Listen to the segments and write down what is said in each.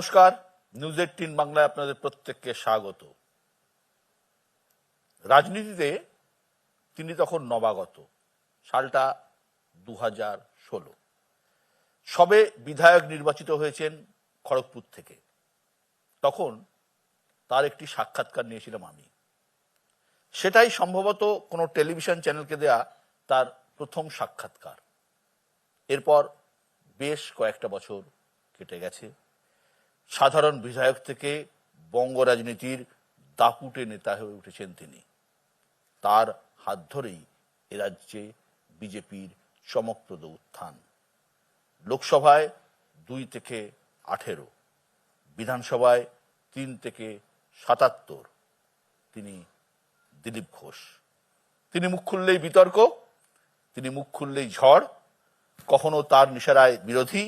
নমস্কার, নিউজ 18 বাংলায় আপনাদের প্রত্যেককে স্বাগত। রাজনীতিতে তিনি তখন নবাগত, সালটা 2016। সবে বিধায়ক নির্বাচিত হয়েছেন খড়গপুর থেকে। তখন তার একটি সাক্ষাৎকার নিয়েছিলাম আমি। সেটাই সম্ভবত কোনো টেলিভিশন চ্যানেলকে দেয়া তার প্রথম সাক্ষাৎকার। এরপর বেশ কয়েকটা বছর কেটে গেছে। সাধারণ বিধায়ক থেকে বঙ্গ রাজনীতির দাপুটে নেতা হয়ে উঠেছেন তিনি। তার হাত ধরেই এ রাজ্যে বিজেপির চমকপ্রদ উত্থান। লোকসভায় 2 থেকে 18, বিধানসভায় 3 থেকে 77। তিনি দিলীপ ঘোষ। তিনি মুখ খুললেই বিতর্ক, তিনি মুখ খুললেই ঝড়। কখনো তার নিশারায় বিরোধী,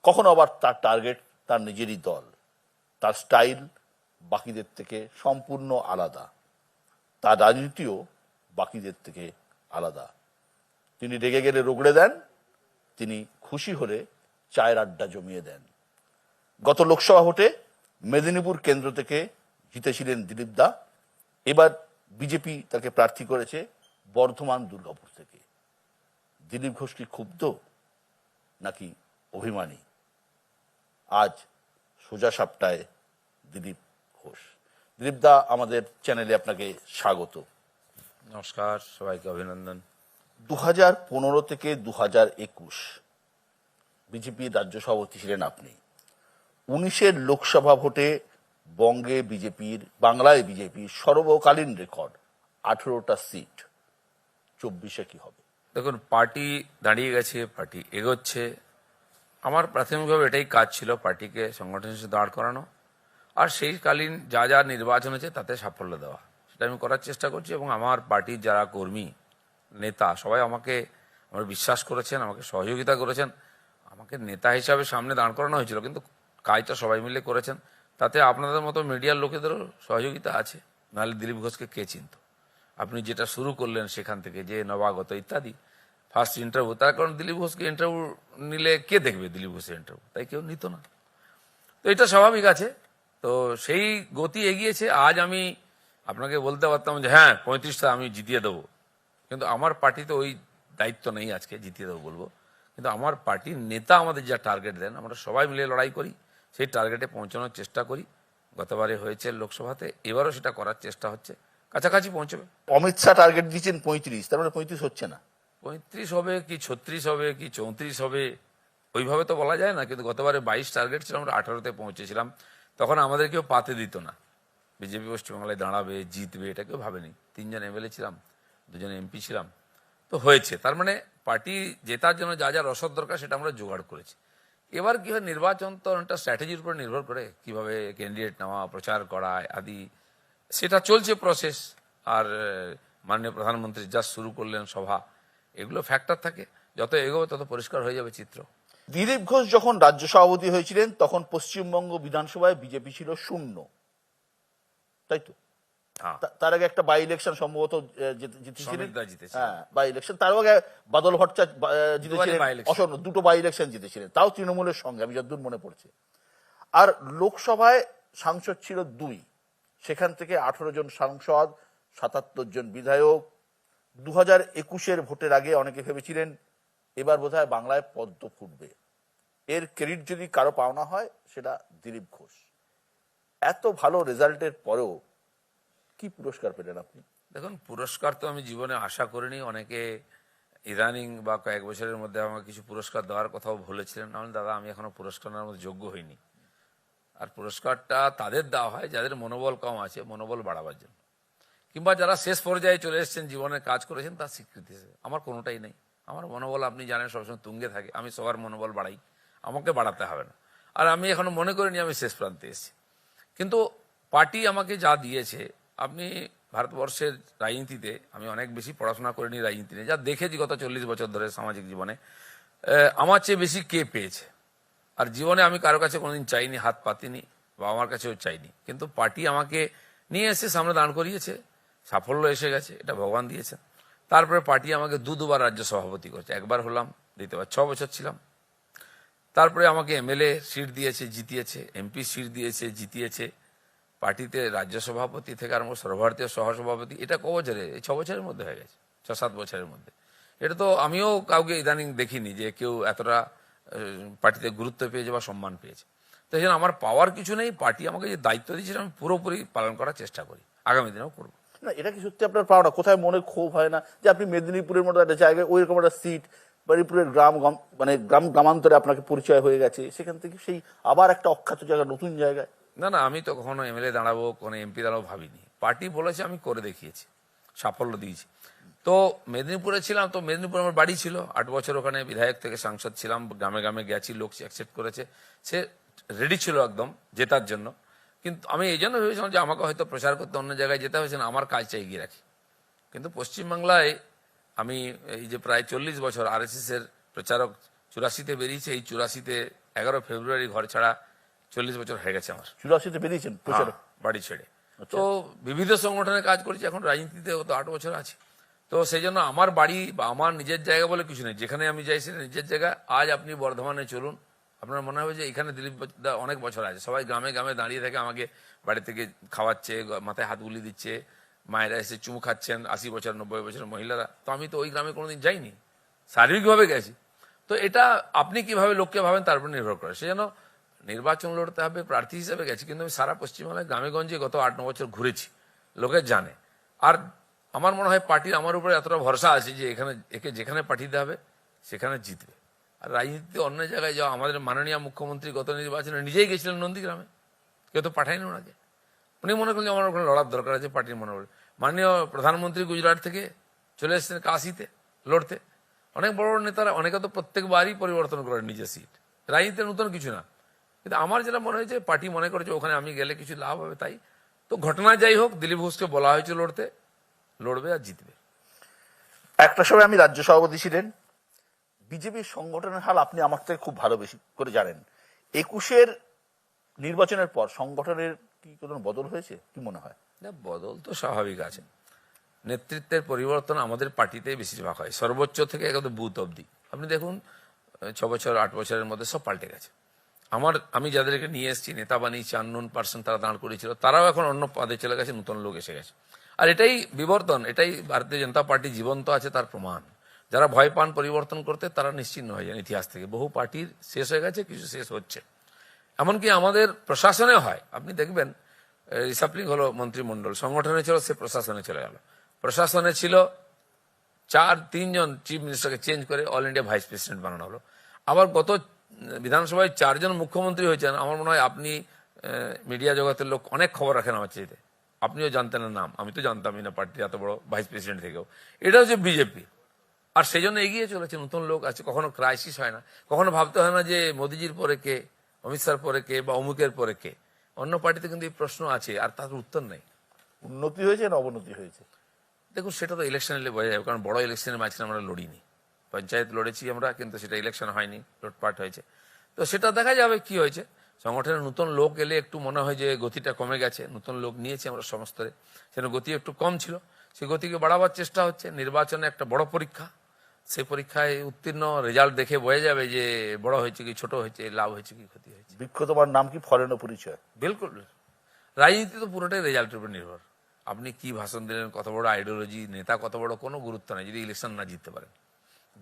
কখনো আবার তার টার্গেট তার নিজেরই দল। তার স্টাইল বাকিদের থেকে সম্পূর্ণ আলাদা, তার রাজনীতিও বাকিদের থেকে আলাদা। তিনি রেগে গেলে রগড়ে দেন, তিনি খুশি হলে চায়ের আড্ডা জমিয়ে দেন। গত লোকসভা ভোটে মেদিনীপুর কেন্দ্র থেকে জিতেছিলেন দিলীপ দা। এবার বিজেপি তাকে প্রার্থী করেছে বর্ধমান দুর্গাপুর থেকে। দিলীপ ঘোষ কি ক্ষুব্ধ নাকি অভিমানী? আজ সোজা সাপটায় দিলীপ ঘোষ। দিলীপ দা, আমাদের চ্যানেলে আপনাকে স্বাগত। নমস্কার, সবাইকে অভিনন্দন। 2015 থেকে 2021 বিজেপির রাজ্য সভাপতি ছিলেন আপনি। 19-এর লোকসভা ভোটে বাংলায় বিজেপির সর্বকালীন রেকর্ড 18টা সিট। 24-এ কি হবে? দেখুন, পার্টি দাঁড়িয়ে গেছে, পার্টি এগোচ্ছে। আমার প্রাথমিকভাবে এটাই কাজ ছিল, পার্টিকে সংগঠন হিসেবে দাঁড় করানো, আর সেই কালীন যা যা নির্বাচন হয়েছে তাতে সাফল্য দেওয়া, সেটা আমি করার চেষ্টা করছি। এবং আমার পার্টির যারা কর্মী নেতা সবাই আমাকে বিশ্বাস করেছেন, আমাকে সহযোগিতা করেছেন। আমাকে নেতা হিসাবে সামনে দাঁড় করানো হয়েছিল, কিন্তু কাজটা সবাই মিলে করেছেন। তাতে আপনাদের মতো মিডিয়ার লোকেদেরও সহযোগিতা আছে, নাহলে দিলীপ ঘোষকে কে চিনত? আপনি যেটা শুরু করলেন সেখান থেকে, যে নবাগত ইত্যাদি, ফার্স্ট ইন্টারভিউ, তার কারণ দিলীপ ঘোষকে ইন্টারভিউ নিলে কে দেখবে দিলীপ ঘোষের ইন্টারভিউ? তাই কেউ নিত না। তো এটা স্বাভাবিক আছে। তো সেই গতি এগিয়েছে। আজ আমি আপনাকে বলতে পারতাম যে হ্যাঁ 35টা আমি জিতিয়ে দেবো, কিন্তু আমার পার্টিতে ওই দায়িত্ব নেই আজকে জিতিয়ে দেবো বলবো। কিন্তু আমার পার্টির নেতা আমাদের যা টার্গেট দেন, আমরা সবাই মিলে লড়াই করি, সেই টার্গেটে পৌঁছানোর চেষ্টা করি। গতবারে হয়েছে লোকসভাতে, এবারও সেটা করার চেষ্টা হচ্ছে, কাছাকাছি পৌঁছবে। অমিত শাহ টার্গেট দিচ্ছেন 35, তার মানে 35 হচ্ছে না। 35 হবে কি 36 হবে কি 34 হবে ওইভাবে তো বলা যায় না। কিন্তু গতবারে 22 টার্গেট ছিল, আমরা 18তে পৌঁছেছিলাম। তখন আমাদের কেউ পাতে দিত না, বিজেপি পশ্চিমবাংলায় দাঁড়াবে, জিতবে, এটা কেউ ভাবেনি। 3 জন এমএলএ ছিলাম, 2 জন এমপি ছিলাম, তো হয়েছে। তার মানে পার্টি জেতার জন্য যা যা রসদ দরকার সেটা আমরা জোগাড় করেছি। এবার কি হয়, নির্বাচন তো অনেকটা স্ট্র্যাটেজির উপর নির্ভর করে, কিভাবে ক্যান্ডিডেট নেওয়া, প্রচার করা আদি, সেটা চলছে প্রসেস। আর মাননীয় প্রধানমন্ত্রী যা শুরু করলেন সভা, এগুলো ফ্যাক্টর থাকে। যত এগোবে তত পরিষ্কার হয়ে যাবে চিত্র। দিলীপ ঘোষ যখন রাজ্য সভাপতি হয়েছিলেন তখন পশ্চিমবঙ্গ বিধানসভায় বিজেপি ছিল 0, তাই তো? তার আগে একটা বাই ইলেকশন সম্ভবত জিতেছিলেন। হ্যাঁ, বাই ইলেকশন। তার আগে বাদল ভট্টাচার্য জিতেছিলেন, অসন্ন 2টো বাই ইলেকশন জিতেছিলেন, তাও তৃণমূলের সঙ্গে, আমি যতদূর মনে পড়ছে। আর লোকসভায় সাংসদ ছিল 2, সেখান থেকে 18 জন সাংসদ, 77 জন বিধায়ক। 2021-এর ভোটের আগে অনেকে ভেবেছিলেন এবার বোধহয় বাংলায় পদ্ম ফুটবে। এর ক্রেডিট যদি কারো পাওনা হয় সেটা দিলীপ ঘোষ। এত ভালো রেজাল্টের পরেও কি পুরস্কার পেলেন আপনি? দেখুন, পুরস্কার তো আমি জীবনে আশা করিনি। অনেকে ইদানিং বা কয়েক বছরের মধ্যে আমাকে কিছু পুরস্কার দেওয়ার কথাও বলেছিলেন। আমি দাদা, আমি এখনো পুরস্কার নেওয়ার মধ্যে যোগ্য হইনি। আর পুরস্কারটা তাদের দেওয়া হয় যাদের মনোবল কম আছে, মনোবল বাড়াবার জন্য, কিংবা যারা শেষ পর্যায়ে চলে এসেছেন, জীবনে কাজ করেছেন, তার স্বীকৃতি হিসেবে। আমার কোনোটাই নেই। আমার মনোবল আপনি জানেন সবসময় তুঙ্গে থাকে। আমি সবার মনোবল বাড়াই, আমাকে বাড়াতে হবে না। আর আমি এখনো মনে করিনি আমি শেষ প্রান্তে এসেছি। কিন্তু পার্টি আমাকে যা দিয়েছে, আপনি ভারতবর্ষের রাজনীতিতে, আমি অনেক বেশি পড়াশোনা করিনি রাজনীতি নিয়ে, যা দেখেছি গত 40 বছর ধরে সামাজিক জীবনে, আমার চেয়ে বেশি কে পেয়েছে। আর জীবনে আমি কারো কাছে কোনোদিন চাইনি, হাত পাতিনি, বা আমার কাছেও চাইনি। কিন্তু পার্টি আমাকে নিয়ে এসে সামনে দাঁড় করিয়েছে, সাফল্য এসে গেছে, এটা ভগবান দিয়েছেন। তারপরে পার্টি আমাকে 2 দুবার রাজ্য সভাপতি করেছে। একবার হলাম, দ্বিতীয়বার 6 বছর ছিলাম। তারপরে আমাকে এমএলএ সিট দিয়েছে, জিতিয়েছে, এমপি সিট দিয়েছে, জিতিয়েছে, পার্টিতে রাজ্য সভাপতি থেকে আরম্ভ সর্বভারতীয় সহসভাপতি। এটা ক বছরে? এই 6 বছরের মধ্যে হয়ে গেছে, 6-7 বছরের মধ্যে। এটা তো আমিও কাউকে ইদানিং দেখিনি যে কেউ এতটা পার্টিতে গুরুত্ব পেয়েছে বা সম্মান পেয়েছে। তো এই জন্য আমার পাওয়ার কিছু নেই, পার্টি আমাকে যে দায়িত্ব দিয়েছে আমি পুরোপুরি পালন করার চেষ্টা করি, আগামী দিনেও করবো। না, এটা কি সত্যি আপনার পাওনা? কোথায় মনে ক্ষোভ হয় না যে আপনি মেদিনীপুরের মতো একটা জায়গায় ওই রকম একটা সিট, বারুইপুরের মানে গ্রামান্তরে আপনাকে পরিচয় হয়ে গেছে, সেখান থেকে সেই আবার একটা অখ্যাত জায়গা, নতুন জায়গায়? না না, আমি তো কখনো এমএলএ দাঁড়াবো, কোনো এমপি দাঁড়াবো ভাবিনি। পার্টি বলেছে, আমি করে দেখিয়েছি, সাফল্য দিয়েছি। তো মেদিনীপুরে ছিলাম, তো মেদিনীপুর আমার বাড়ি ছিল, 8 বছর ওখানে বিধায়ক থেকে সাংসদ ছিলাম, গ্রামে গ্রামে গেছি, লোক অ্যাকসেপ্ট করেছে, সে রেডি ছিল একদম জেতার জন্য। কিন্তু আমি এই জন্য ভেবেছিলাম যে আমাকে হয়তো প্রচার করতে অন্য জায়গায় যেতে হয়েছে না, আমার কাজটা এগিয়ে রাখি। কিন্তু পশ্চিমবাংলায় আমি এই যে প্রায় 40 বছর আরএসএস এর প্রচারক, 84-তে বেরিয়েছে, এই 84-তে 11 ফেব্রুয়ারি ঘর ছাড়া 40 বছর হয়ে গেছে আমার। 84-তে বেরিয়েছেন প্রচার? বাড়ি ছেড়ে। তো বিবিধ সংগঠনে কাজ করেছি, এখন রাজনীতিতে তো 8 বছর আছি। তো সেই জন্য আমার বাড়ি বা আমার নিজের জায়গা বলে কিছু নেই, যেখানে আমি যাই সেটা নিজের জায়গা। আজ আপনি বর্ধমানে চলুন, আপনার মনে হবে যে এখানে দিলীপ দা অনেক বছর আছে। সবাই গ্রামে গ্রামে দাঁড়িয়ে থাকে, আমাকে বাড়ি থেকে খাওয়াচ্ছে, মাথায় হাত বুলিয়ে দিচ্ছে, মায়েরা এসে চুমু খাচ্ছেন, 80 বছর 90 বছরের মহিলারা। তো আমি তো ওই গ্রামে কোনোদিন যাইনি, শারীরিকভাবে গেছি। তো এটা আপনি কিভাবে লোককে ভাবেন তার উপর নির্ভর করে। সেজন্য নির্বাচন লড়তে হবে, প্রার্থী হিসেবে গেছি, কিন্তু আমি সারা পশ্চিমবাংলায় গ্রামেগঞ্জে গত 8-9 বছর ঘুরেছি, লোকে জানে। আর আমার মনে হয় পার্টির আমার উপরে এতটা ভরসা আছে যে একে যেখানে পাঠিয়ে হবে সেখানে জিতবে। আর রাজনীতিতে অন্য জায়গায় যাওয়া, আমাদের মাননীয় মুখ্যমন্ত্রী গত নির্বাচনে নিজেই গেছিলেন নন্দীগ্রামে, কেউ তো পাঠায়নি ওনাকে। উনি মনে করলেন আমার ওখানে লড়ার দরকার আছে, পার্টির মনে করে। মাননীয় প্রধানমন্ত্রী গুজরাট থেকে চলে এসেছেন কাশিতে লড়তে। অনেক বড় বড় নেতারা, অনেকে তো প্রত্যেকবারই পরিবর্তন করেন নিজের সিট। রাজনীতিতে নতুন কিছু না, কিন্তু আমার যেটা মনে হয়েছে পার্টি মনে করেছে ওখানে আমি গেলে কিছু লাভ হবে, তাই। তো ঘটনা যাই হোক, দিলীপ ঘোষকে বলা হয়েছে লড়তে, লড়বে আর জিতবে। একটা সময় আমি রাজ্য সভাপতি ছিলেন। বিজেপির সংগঠনের হাল আপনি আমার থেকে খুব ভালো বেশি করে জানেন। 21-এর নির্বাচনের পর সংগঠনের কি কোনো বদল হয়েছে, কি মনে হয়? না, বদল তো স্বাভাবিক আছে। নেতৃত্বের পরিবর্তন আমাদের পার্টিতে বেশিরভাগ হয়, সর্বোচ্চ থেকে একদম বুথ অবধি। আপনি দেখুন 6 বছর 8 বছরের মধ্যে সব পাল্টে গেছে। আমি যাদেরকে নিয়ে এসেছি, নেতা বানিয়েছি, আননোন পার্সন তারা দাঁড় করেছিল, তারাও এখন অন্য পদে চলে গেছে, নতুন লোক এসে গেছে। আর এটাই বিবর্তন, এটাই ভারতীয় জনতা পার্টি জীবন্ত আছে তার প্রমাণ। যারা ভয় পান পরিবর্তন করতে, তারা নিশ্চিন্ন হয়ে যান ইতিহাস থেকে। বহু পার্টির শেষ হয়ে গেছে, কিছু শেষ হচ্ছে। এমনকি আমাদের প্রশাসনে হয়, আপনি দেখবেন রিসাপ্লিং হলো মন্ত্রিমণ্ডল, সংগঠনে ছিল, সে প্রশাসনে চলে গেল। প্রশাসনে ছিল 3 জন চিফ মিনিস্টারকে চেঞ্জ করে অল ইন্ডিয়া ভাইস প্রেসিডেন্ট বানানো হলো। আবার গত বিধানসভায় 4 জন মুখ্যমন্ত্রী হয়েছেন। আমার মনে হয় আপনি মিডিয়া জগতের লোক, অনেক খবর রাখেন আমার চাইতে, আপনিও জানতেন না নাম, আমি তো জানতামই না পার্টির এত বড় ভাইস প্রেসিডেন্ট থেকেও। এটা হচ্ছে বিজেপি। আর সেই জন্য এগিয়ে চলেছে, নতুন লোক আছে, কখনো ক্রাইসিস হয় না, কখনো ভাবতে হয় না যে মোদিজির পরে কে, অমিত শাহর পরে কে, বা অমুকের পরে কে। অন্য পার্টিতে কিন্তু এই প্রশ্ন আছে, আর তার উত্তর নেই। উন্নতি হয়েছে না অবনতি হয়েছে? দেখুন, সেটা তো ইলেকশন এলে বোঝা যাবে, কারণ বড় ইলেকশনের মাঝখানে আমরা লড়িনি। পঞ্চায়েত লড়েছি আমরা, কিন্তু সেটা ইলেকশন হয়নি, লুটপাট হয়েছে। তো সেটা দেখা যাবে কি হয়েছে। সংগঠনের নতুন লোক এলে একটু মনে হয় যে গতিটা কমে গেছে, নতুন লোক নিয়েছি আমরা সমস্তরে, সেটা গতি একটু কম ছিল, সেই গতিকে বাড়াবার চেষ্টা হচ্ছে। নির্বাচনে একটা বড় পরীক্ষা, সেই পরীক্ষায় উত্তীর্ণ রেজাল্ট দেখে বোঝা যাবে যে বড় হয়েছে কি ছোট হয়েছে, লাভ হয়েছে কি ক্ষতি হয়েছে। বৃক্ষ তোমার নাম কি, ফলেন পরিচয়? বিলকুল। রাজনীতি তো পুরোটাই রেজাল্টের উপর নির্ভর। আপনি কি ভাষণ দিলেন, কত বড় আইডিওলজি, নেতা কত বড়, কোনো গুরুত্ব নেই যদি ইলেকশন না জিততে পারেন।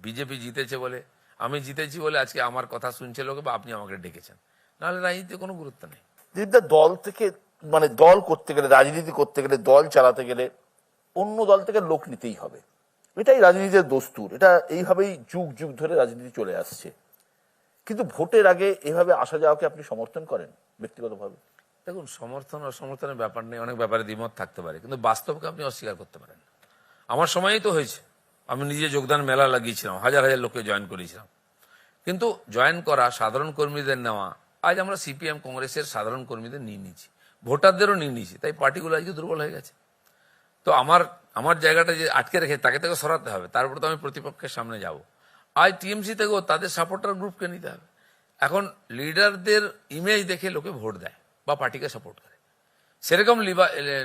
বিজেপি জিতেছে বলে, আমি জিতেছি বলে আজকে আমার কথা শুনছে লোকে, বা আপনি আমাকে ডেকেছেন, নাহলে রাজনীতিতে কোনো গুরুত্ব নেই। দিলীপদা, দল থেকে মানে দল করতে গেলে, রাজনীতি করতে গেলে, দল চালাতে গেলে অন্য দল থেকে লোক নিতেই হবে, এটাই রাজনীতির দস্তুর। এটা এইভাবেই যুগ যুগ ধরে রাজনীতি চলে আসছে। কিন্তু ভোটের আগে এভাবে আসা যাওয়াকে আপনি সমর্থন করেন ব্যক্তিগতভাবে? দেখুন, সমর্থন অসমর্থনের ব্যাপার নেই, অনেক ব্যাপারে দ্বিমত থাকতে পারে, কিন্তু বাস্তবকে আপনি অস্বীকার করতে পারেন। আমার সময়ই তো হয়েছে, আমি নিজে যোগদান মেলা লাগিয়েছিলাম, হাজার হাজার লোককে জয়েন করিয়েছিলাম। কিন্তু জয়েন করা, সাধারণ কর্মীদের নেওয়া, আজ আমরা সিপিএম কংগ্রেসের সাধারণ কর্মীদের নিয়ে নিয়েছি, ভোটারদেরও নিয়ে নিয়েছি, তাই পার্টিগুলো আজকে দুর্বল হয়ে গেছে। তো আমার জায়গাটা যে আটকে রেখে তাকে থেকে সরাতে হবে, তারপর তো আমি প্রতিপক্ষের সামনে যাব। আজ টিএমসি থেকেও তাদের সাপোর্টার গ্রুপকে নিতে হবে। এখন লিডারদের ইমেজ দেখে লোকে ভোট দেয় বা পার্টিকে সাপোর্ট করে, সেরকম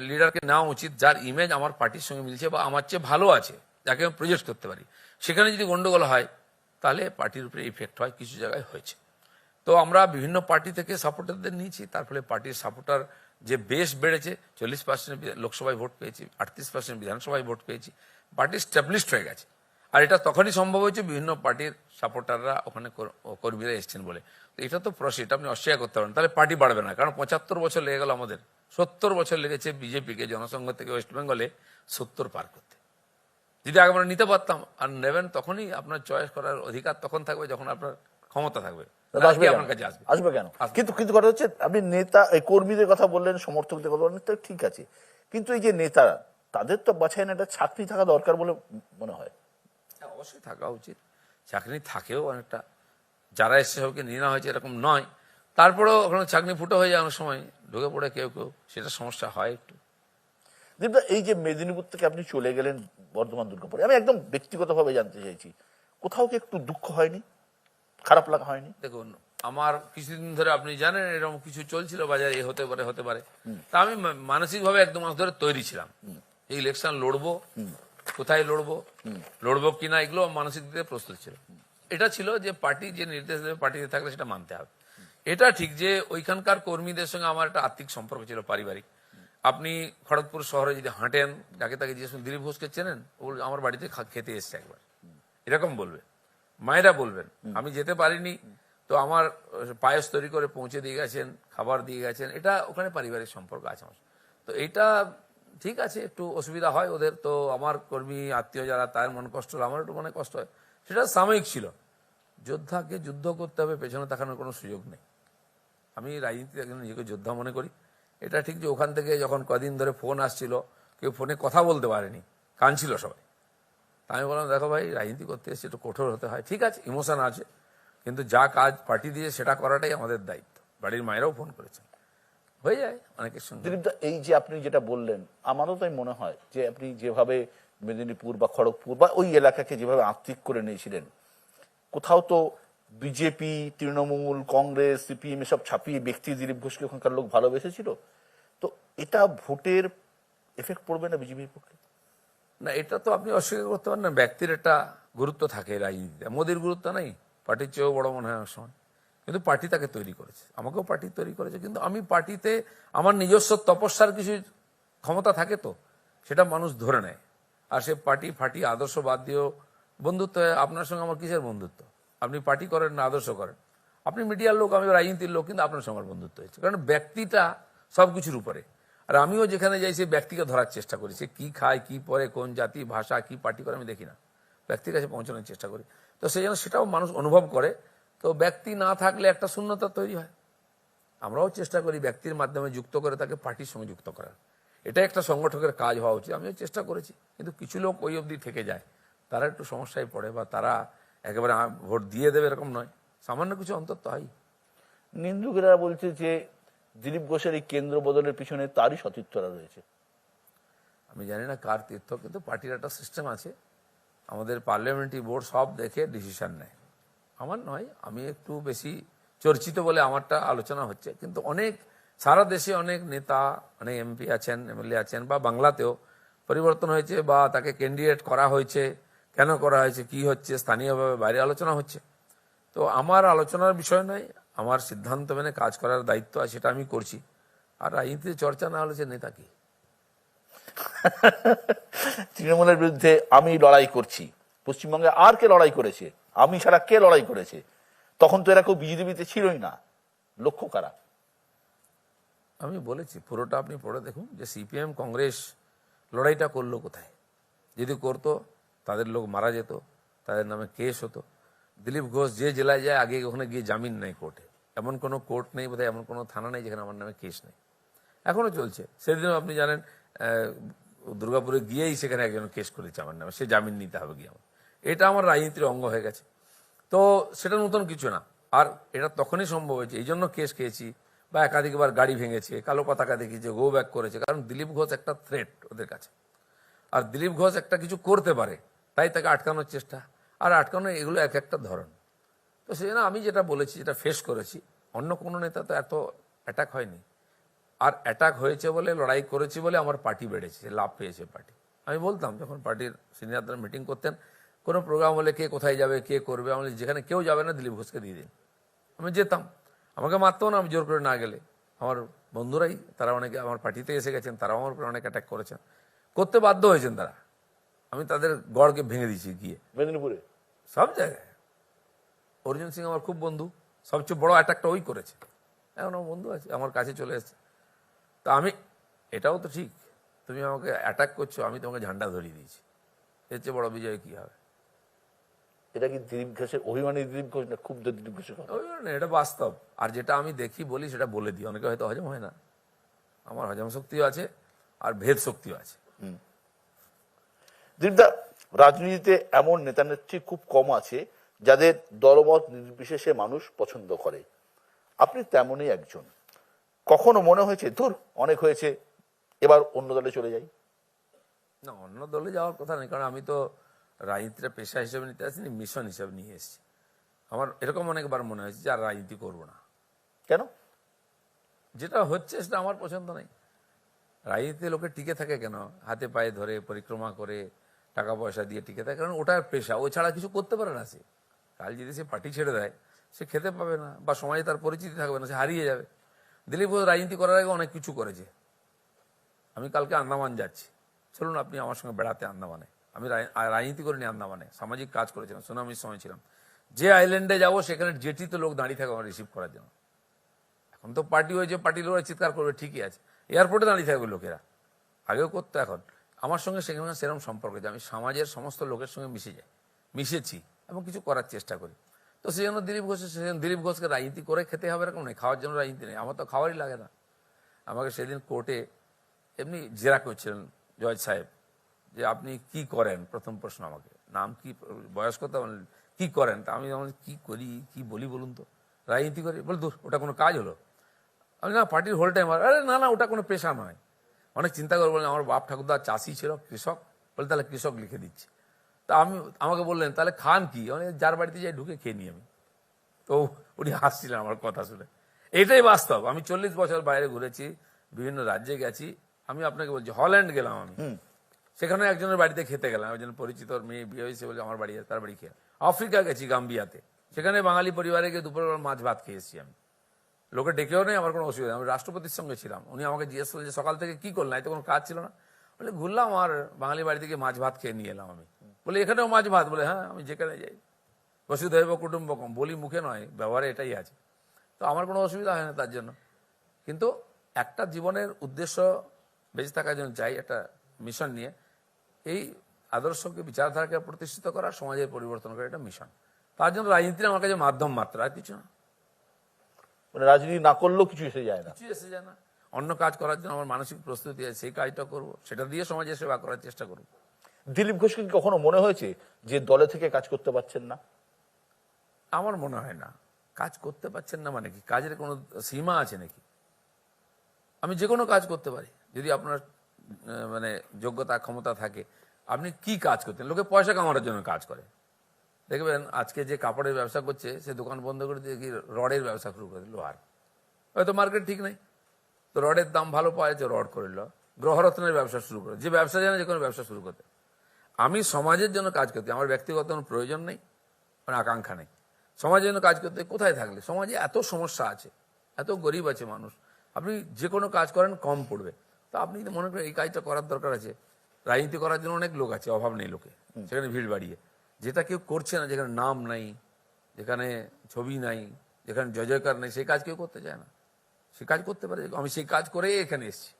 লিডারকে নেওয়া উচিত যার ইমেজ আমার পার্টির সঙ্গে মিলছে বা আমার চেয়ে ভালো আছে, যাকে আমি প্রজেক্ট করতে পারি। সেখানে যদি গন্ডগোল হয় তাহলে পার্টির উপরে ইফেক্ট হয়, কিছু জায়গায় হয়েছে। তো আমরা বিভিন্ন পার্টি থেকে সাপোর্টারদের নিয়েছি, তার ফলে পার্টির সাপোর্টার যে বেশ বেড়েছে, 40% লোকসভায় ভোট পেয়েছি, 38% বিধানসভায় ভোট পেয়েছি, পার্টি স্ট্যাবলিশড হয়ে গেছে। আর এটা তখনই সম্ভব হয়েছে বিভিন্ন পার্টির সাপোর্টাররা ওখানে কর্মীরা এসছেন বলে। তো এটা তো প্রসেস, এটা আপনি অস্বীকার করতে পারেন, তাহলে পার্টি বাড়বে না। কারণ 75 বছর লেগে গেল আমাদের, 70 বছর লেগেছে বিজেপিকে জনসংঘ থেকে ওয়েস্ট বেঙ্গলে 70 পার করতে। যদি আগে আমরা নিতে পারতাম, আর নেবেন তখনই আপনার চয়েস করার অধিকার তখন থাকবে যখন আপনার ক্ষমতা থাকবে, আসবে কেন? আপনার কাছে আসবে। আসবে কেন? কিন্তু কথা হচ্ছে, আপনি নেতা এই কর্মীদের কথা বললেন, সমর্থকদের কথা বললেন, তো ঠিক আছে, কিন্তু এই যে নেতারা, তাদের তো বাছাই না একটা চাকরি থাকা দরকার বলে মনে হয়। হ্যাঁ, অবশ্যই থাকা উচিত। চাকরি থাকেও অনেকটা, যারা এসছে সবকে নিয়ে নেওয়া হয়েছে এরকম নয়, তারপরেও ওখানে চাকরি ফুটো হয়ে যায় অনেক সময়, ঢুকে পড়ে কেউ কেউ, সেটা সমস্যা হয় একটু। দীপদা, এই যে মেদিনীপুর থেকে আপনি চলে গেলেন বর্ধমান দুর্গাপুরে, আমি একদম ব্যক্তিগতভাবে জানতে চাইছি, কোথাও কি একটু দুঃখ হয়নি, খারাপ লাগা হয়নি? দেখুন, আমার কিছুদিন ধরে আপনি জানেন এরকম কিছু চলছিল বাজারে, এ হতে পারে হতে পারে, তা আমি মানসিকভাবে 1-2 মাস ধরে তৈরি ছিলাম, এই ইলেকশন লড়বো, কোথায় লড়বো, লড়বো কিনা, এগুলো মানসিক দিকে প্রস্তুত ছিল। এটা ছিল যে পার্টি যে নির্দেশ দেবে, পার্টিতে থাকলে সেটা মানতে হবে। এটা ঠিক যে ওইখানকার কর্মীদের সঙ্গে আমার একটা আর্থিক সম্পর্ক ছিল, পারিবারিক। আপনি খড়গপুর শহরে যদি হাঁটেন, যাকে তাকে জিজ্ঞেস করুন, দিলীপ ঘোষকে চেনেন? ও আমার বাড়িতে খেতে এসছে একবার, এরকম বলবে। মায়েরা বলবেন, আমি যেতে পারিনি, তো আমার পায়েস তৈরি করে পৌঁছে দিয়ে গেছেন, খাবার দিয়ে গেছেন, এটা ওখানে পারিবারিক সম্পর্ক আছে আমার। তো এইটা ঠিক আছে, একটু অসুবিধা হয় ওদের, তো আমার কর্মী আত্মীয় যারা, তার মনে কষ্ট হলো, আমার একটু মনে কষ্ট হয়, সেটা সাময়িক ছিল। যোদ্ধাকে যুদ্ধ করতে হবে, পেছনে তাকানোর কোনো সুযোগ নেই। আমি রাজনীতিতে একজন নিজেকে যোদ্ধা মনে করি। এটা ঠিক যে ওখান থেকে যখন কদিন ধরে ফোন আসছিল, কেউ ফোনে কথা বলতে পারেনি, কাঁদছিল সবাই। তা আমি বললাম, দেখো ভাই, রাজনীতি করতে এসে একটু কঠোর হতে হয়, ঠিক আছে, ইমোশন আছে, কিন্তু যা কাজ পার্টি দিয়ে সেটা করাটাই আমাদের দায়িত্ব। বাড়ির মায়েরাও ফোন করেছেন, হয়ে যায় অনেকের সঙ্গে। দিলীপদা, এই যে আপনি যেটা বললেন, আমারও তাই মনে হয় যে আপনি যেভাবে মেদিনীপুর বা খড়গপুর বা ওই এলাকাকে যেভাবে আত্মিক করে নিয়েছিলেন, কোথাও তো বিজেপি, তৃণমূল, কংগ্রেস, সিপিএম এসব ছাপিয়ে ব্যক্তি দিলীপ ঘোষকে ওখানকার লোক ভালোবেসেছিল। তো এটা ভোটের এফেক্ট পড়বে না বিজেপির পক্ষে? না, এটা তো আপনি অস্বীকার করতে পারেন না, ব্যক্তির একটা গুরুত্ব থাকে রাজনীতিতে। মোদির গুরুত্ব নেই, পার্টির চেয়েও বড় মনে হয় অনেক সময়, কিন্তু পার্টি তাকে তৈরি করেছে, আমাকেও পার্টি তৈরি করেছে। কিন্তু আমি পার্টিতে আমার নিজস্ব তপস্যার কিছু ক্ষমতা থাকে, তো সেটা মানুষ ধরে নেয়। আর সে পার্টি ফাটি আদর্শ বাদ দিয়েও বন্ধুত্ব হয়। আপনার সঙ্গে আমার কিসের বন্ধুত্ব? আপনি পার্টি করেন না আদর্শ করেন, আপনি মিডিয়ার লোক, আমি রাজনীতির লোক, কিন্তু আপনার সঙ্গে আমার বন্ধুত্ব হয়েছে, কারণ ব্যক্তিটা সবকিছুর উপরে। আর আমিও যেখানে যাই সেই ব্যক্তিকে ধরার চেষ্টা করি, সে কি খায়, কি পরে, কোন জাতি, ভাষা, কি পার্টি করে, আমি দেখি না, ব্যক্তির কাছে পৌঁছানোর চেষ্টা করি। তো সেই জন্য সেটাও মানুষ অনুভব করে। তো ব্যক্তি না থাকলে একটা শূন্যতা তৈরি হয়। আমরাও চেষ্টা করি ব্যক্তির মাধ্যমে যুক্ত করে তাকে পার্টির সঙ্গে যুক্ত করার, এটা একটা সংগঠকের কাজ হওয়া উচিত। আমিও চেষ্টা করেছি, কিন্তু কিছু লোক ওই অবধি থেকে যায়, তারা একটু সমস্যায় পড়ে, বা তারা একেবারে ভোট দিয়ে দেবে এরকম নয়, সামান্য কিছু অন্তত হয়। নিন্দুকেরা বলছে যে দিলীপ ঘোষের এই কেন্দ্র বদলের পিছনে তারই সতীর্থরা রয়েছে। আমি জানি না কার তীর্থ, কিন্তু পার্টির একটা সিস্টেম আছে, আমাদের পার্লামেন্টারি বোর্ড সব দেখে ডিসিশন নেয়, আমার নয়। আমি একটু বেশি চর্চিত বলে আমারটা আলোচনা হচ্ছে, কিন্তু অনেক সারা দেশে অনেক নেতা, অনেক এমপি আছেন, এমএলএ আছেন, বা বাংলাতেও পরিবর্তন হয়েছে, বা তাকে ক্যান্ডিডেট করা হয়েছে, কেন করা হয়েছে, কি হচ্ছে, স্থানীয়ভাবে বাইরে আলোচনা হচ্ছে। তো আমার আলোচনার বিষয় নয়, আমার সিদ্ধান্ত মেনে কাজ করার দায়িত্ব আছে, সেটা আমি করছি। আর রাজনীতিতে চর্চা না হলে সে নেতা কি? তৃণমূলের বিরুদ্ধে আমি লড়াই করছি, পশ্চিমবঙ্গে আর কে লড়াই করেছে? আমি ছাড়া কে লড়াই করেছে? তখন তো এরা কেউ বিজেপিতে ছিলই না, লক্ষ্য কারা? আমি বলেছি, পুরোটা আপনি পড়ে দেখুন, যে সিপিএম কংগ্রেস লড়াইটা করলো কোথায়। যদি করতো, তাদের লোক মারা যেত, তাদের নামে কেস হতো। দিলীপ ঘোষ যে জেলায় যায়, আগে ওখানে গিয়ে জামিন নেই কোর্টে, এমন কোনো কোর্ট নেই বোধহয়, এমন কোনো থানা নেই যেখানে আমার নামে কেস নেই, এখনো চলছে। সেদিনও আপনি জানেন, দুর্গাপুরে গিয়েই সেখানে একজন কেস করেছে আমার নামে, সে জামিন নিতে হবে গিয়ে আমার। এটা আমার রাজনীতির অঙ্গ হয়ে গেছে, তো সেটা নতুন কিছু না। আর এটা তখনই সম্ভব হয়েছে, এই জন্য কেস খেয়েছি, বা একাধিকবার গাড়ি ভেঙেছে, কালো পতাকা দেখিয়েছে, গো ব্যাক করেছে, কারণ দিলীপ ঘোষ একটা থ্রেট ওদের কাছে। আর দিলীপ ঘোষ একটা কিছু করতে পারে, তাই তাকে আটকানোর চেষ্টা, আর আটকানো, এগুলো এক একটা ধরন। তো সেই জন্য আমি যেটা বলেছি, যেটা ফেস করেছি, অন্য কোনো নেতা তো এত অ্যাটাক হয়নি। আর অ্যাটাক হয়েছে বলে, লড়াই করেছি বলে আমার পার্টি বেড়েছে, লাভ পেয়েছে পার্টি। আমি বলতাম, যখন পার্টির সিনিয়ররা মিটিং করতেন, কোনো প্রোগ্রাম হলে কে কোথায় যাবে, কে করবে, আমি যেখানে কেউ যাবে না, দিলীপ ঘোষকে দিয়ে দিন, আমি যেতাম। আমাকে মারতেও না আমি জোর করে না গেলে। আমার বন্ধুরাই তারা অনেকে আমার পার্টিতে এসে গেছেন, তারাও আমার উপরে অনেক অ্যাটাক করেছেন, করতে বাধ্য হয়েছেন তারা। আমি তাদের গড়কে ভেঙে দিয়েছি গিয়ে মেদিনীপুরে। সব জায়গায়। অর্জুন সিং আমার খুব বন্ধু, সবচেয়ে বড় অ্যাটাকটা ওই করেছে। এখন আমার বন্ধু আছে, আমার কাছে চলে এসেছে। তা আমি, এটাও তো ঠিক, তুমি আমাকে অ্যাটাক করছো, আমি তোমাকে ঝান্ডা ধরিয়ে দিয়েছি, এর চেয়ে বড় বিজয় কি হবে? এটা কি দিলীপ ঘোষের অভিমানী, দিলীপ ঘোষ না ক্ষুব্ধ দিলীপ ঘোষের কথা? ওই না, এটা বাস্তব। আর যেটা আমি দেখি বলি সেটা বলে দিই, অনেকে হয়তো হজম হয় না। আমার হজম শক্তিও আছে আর ভেদ শক্তিও আছে। দিলীপদা, রাজনীতিতে এমন নেতা নেত্রী খুব কম আছে যাদের দলমত নির্বিশেষে মানুষ পছন্দ করে, আপনি তেমনই একজন। কখনো মনে হয়েছে ধুর অনেক হয়েছে, এবার অন্য দলে চলে যাই? না, অন্য দলে যাওয়ার কথা নেই, কারণ আমি তো রাজনীতিটা পেশা হিসেবে নিতে আসিনি, মিশন হিসেবে নিয়ে এসেছি। আমার এরকম অনেকবার মনে হয়েছে যে আর রাজনীতি করবো না। কেন? যেটা হচ্ছে সেটা আমার পছন্দ নেই। রাজনীতিতে লোকে টিকে থাকে কেন? হাতে পায়ে ধরে পরিক্রমা করে টাকা পয়সা দিয়ে টিকে থাকে, কারণ ওটার পেশা, ও ছাড়া কিছু করতে পারে না সে। কাল যদি সে পার্টি ছেড়ে দেয়, সে খেতে পাবে না, বা সমাজে তার পরিচিতি থাকবে না, সে হারিয়ে যাবে। দিলীপ ঘোষ রাজনীতি করার আগে অনেক কিছু করেছে। আমি কালকে আন্দামান যাচ্ছি, চলুন আপনি আমার সঙ্গে বেড়াতে আন্দামানে। আমি রাজনীতি করিনি আন্দামানে, সামাজিক কাজ করেছিলাম, সুনামির সময় ছিলাম। যে আইল্যান্ডে যাবো সেখানে জেটিতে লোক দাঁড়িয়ে থাকে আমার রিসিভ করার জন্য। এখন তো পার্টি হয়েছে, পার্টির লোকেরা চিৎকার করবে, ঠিকই আছে, এয়ারপোর্টে দাঁড়িয়ে থাকবে লোকেরা, আগেও করতো। এখন আমার সঙ্গে সেখানে সেরকম সম্পর্ক যে আমি সমাজের সমস্ত লোকের সঙ্গে মিশে যাই, মিশেছি এবং কিছু করার চেষ্টা করি। তো সেই জন্য দিলীপ ঘোষকে রাজনীতি করে খেতে হবে এরকম নেই, খাওয়ার জন্য রাজনীতি নেই। আমার তো খাওয়ারই লাগে না। আমাকে সেদিন কোর্টে এমনি জেরা করছিলেন জজ সাহেব, যে আপনি কি করেন, প্রথম প্রশ্ন আমাকে, নাম কি, বয়স কত, কি করেন? তা আমি কি করি, কি বলি বলুন তো? রাজনীতি করি। বলে দূর, ওটা কোনো কাজ হলো? আমি না, পার্টির হোল টাইম। আরে না না, ওটা কোনো পেশা নয়। অনেক চিন্তা করে বললেন আমার বাপ ঠাকুরদা চাষি ছিল, কৃষক। বলে তাহলে কৃষক লিখে দিচ্ছি। তা আমাকে বললেন তাহলে খান কি? মানে যার বাড়িতে যাই ঢুকে খেয়ে নিই আমি। তো উনি হাসছিলেন আমার কথা শুনে। এটাই বাস্তব। আমি 40 বছর বাইরে ঘুরেছি, বিভিন্ন রাজ্যে গেছি। আমি আপনাকে বলছি, হল্যান্ড গেলাম আমি, সেখানে একজনের বাড়িতে খেতে গেলাম, একজন পরিচিত মেয়ে বিয়ে হয়েছে বলে আমার বাড়ি, তার বাড়ি খেয়ে। আফ্রিকা গেছি, গাম্বিয়াতে, সেখানে বাঙালি পরিবারে গিয়ে দুপুরবেলা মাছ ভাত খেয়েছি আমি। লোকে ডেকেও নেই, আমার কোনো অসুবিধা। আমি রাষ্ট্রপতির সঙ্গে ছিলাম, উনি আমাকে জিজ্ঞেস করলেন যে সকাল থেকে কি করলেন, তো কোনো কাজ ছিল না? বলে ঘুরলাম আর বাঙালি বাড়ি থেকে মাছ ভাত খেয়ে নিয়ে এলাম আমি। বলে এখানেও মাছ ভাত? বলে হ্যাঁ, আমি যেখানে যাই বসুধৈব কুটুম্বকম বলি, মুখে নয়, ব্যবহারে এটাই আছে। তো আমার কোনো অসুবিধা হয় না তার জন্য। কিন্তু একটা জীবনের উদ্দেশ্য বেঁচে থাকার জন্য চাই একটা মিশন নিয়ে, এই আদর্শকে, বিচারধারাকে প্রতিষ্ঠিত করা, সমাজের পরিবর্তন করা, এটা মিশন। তার জন্য রাজনীতি আমার কাছে মাধ্যম মাত্র, আর কিছু না। মানে রাজনীতি না করলেও কিছু এসে যায় না? কিছু এসে যায় না। অন্য কাজ করার জন্য আমার মানসিক প্রস্তুতি আছে, সেই কাজটা করবো, সেটা দিয়ে সমাজের সেবা করার চেষ্টা করবো। দিলীপ ঘোষকে কি কখনো মনে হয়েছে যে দলে থেকে কাজ করতে পারছেন না? আমার মনে হয় না। কাজ করতে পারছেন না মানে কি? কাজের কোনো সীমা আছে নাকি? আমি যে কোনো কাজ করতে পারি যদি আপনার মানে যোগ্যতা, ক্ষমতা থাকে। আপনি কি কাজ করতেন? লোকে পয়সা কামানোর জন্য কাজ করে। দেখবেন আজকে যে কাপড়ের ব্যবসা করছে, সে দোকান বন্ধ করে দিয়ে কি রডের ব্যবসা শুরু করে দিল। লোহার, হয়তো মার্কেট ঠিক নেই, তো রডের দাম ভালো পাওয়া যাচ্ছে, রড করে নিল। গ্রহরত্নের ব্যবসা শুরু করে, যে ব্যবসা জানে যে কোনো ব্যবসা শুরু করতে। আমি সমাজের জন্য কাজ করতে, আমার ব্যক্তিগত কোনো প্রয়োজন নেই, কোনো আকাঙ্ক্ষা নেই। সমাজের জন্য কাজ করতে কোথায় থাকলে? সমাজে এত সমস্যা আছে, এত গরিব আছে মানুষ, আপনি যে কোনো কাজ করেন কম পড়বে। তো আপনি তো মনে করেন এই কাজটা করার দরকার আছে। রাজনীতি করার জন্য অনেক লোক আছে, অভাব নেই লোকে, সেখানে ভিড় বাড়িয়ে। যেটা কেউ করছে না, যেখানে নাম নাই, যেখানে ছবি নাই, যেখানে জয় জয়কার নেই, সেই কাজ কেউ করতে চায় না। সে কাজ করতে পারে, আমি সেই কাজ করেই এখানে এসেছি।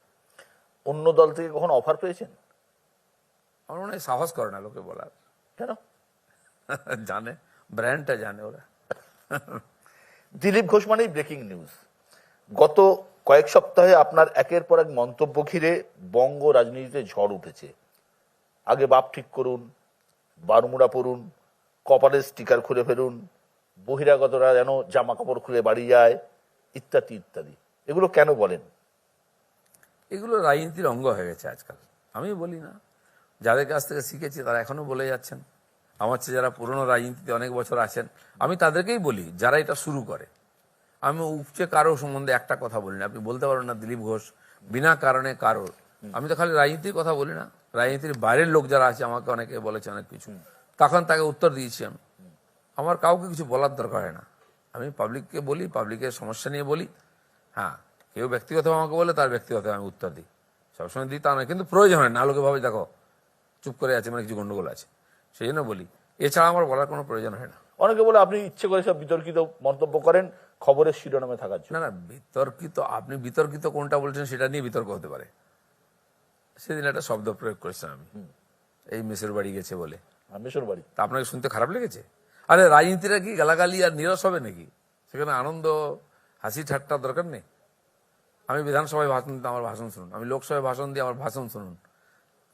অন্য দল থেকে কখনো অফার পেয়েছেন? আমার মনে হয় সাহস করে না লোকে বলার। কেন? জানে, ব্র্যান্ডটা জানে ওরা। দিলীপ ঘোষ মানেই ব্রেকিং নিউজ। গত কয়েক সপ্তাহে আপনার একের পর এক মন্তব্য ঘিরে বঙ্গ রাজনীতিতে ঝড় উঠেছে। আগে বাপ ঠিক করুন, বারমুড়া পরুন, কপালের স্টিকার খুলে ফেলুন, বহিরাগতরা যেন জামা কাপড় খুলে বাড়ি যায়, ইত্যাদি ইত্যাদি। এগুলো কেন বলেন? এগুলো রাজনীতির অঙ্গ হয়ে গেছে আজকাল। আমি বলি না, যাদের কাছ থেকে শিখেছি তারা এখনো বলে যাচ্ছেন। আমার চেয়ে যারা পুরনো রাজনীতিতে অনেক বছর আছেন, আমি তাদেরকেই বলি, যারা এটা শুরু করে। আমি উপচে কারো সম্বন্ধে একটা কথা বলি না। আপনি বলতে পারবেন না দিলীপ ঘোষ বিনা কারণে কারোর। আমি তো খালি রাজনীতির কথা বলি না, রাজনীতির বাইরের লোক যারা আছে আমাকে অনেকে বলেছে অনেক কিছু, তখন তাকে উত্তর দিয়েছি আমি। আমার কাউকে কিছু বলার দরকার হয় না। আমি পাবলিককে বলি, পাবলিকের সমস্যা নিয়ে বলি। হ্যাঁ, কেউ ব্যক্তিগতভাবে আমাকে বলে, তার ব্যক্তিগতভাবে আমি উত্তর দিই। সবসময় দিই তা নয়, কিন্তু প্রয়োজন হয় না। লোকে ভাবে দেখো চুপ করে আছে মানে কিছু গন্ডগোল আছে, সেই জন্য বলি। এছাড়া আমার বলার কোনো প্রয়োজন হয় না। অনেকে বলে আপনি ইচ্ছে করে সব বিতর্কিত মন্তব্য করেন খবরের শিরোনামে থাকার জন্য। না না, বিতর্কিত, আপনি বিতর্কিত কোনটা বলছেন সেটা নিয়ে বিতর্ক হতে পারে। সেদিন একটা শব্দ প্রয়োগ করেছিলাম আমি, এই মেসের বাড়ি গেছে বলে। মেশোর বাড়ি। তা আপনাকে শুনতে খারাপ লেগেছে? আরে রাজনীতিটা কি গালাগালি আর নিরস হবে নাকি? সেখানে আনন্দ হাসি ঠাট্টা দরকার নেই। আমি বিধানসভায় ভাষণ দিতে আমার ভাষণ শুনুন, আমি লোকসভায় ভাষণ দিয়ে আমার ভাষণ শুনুন,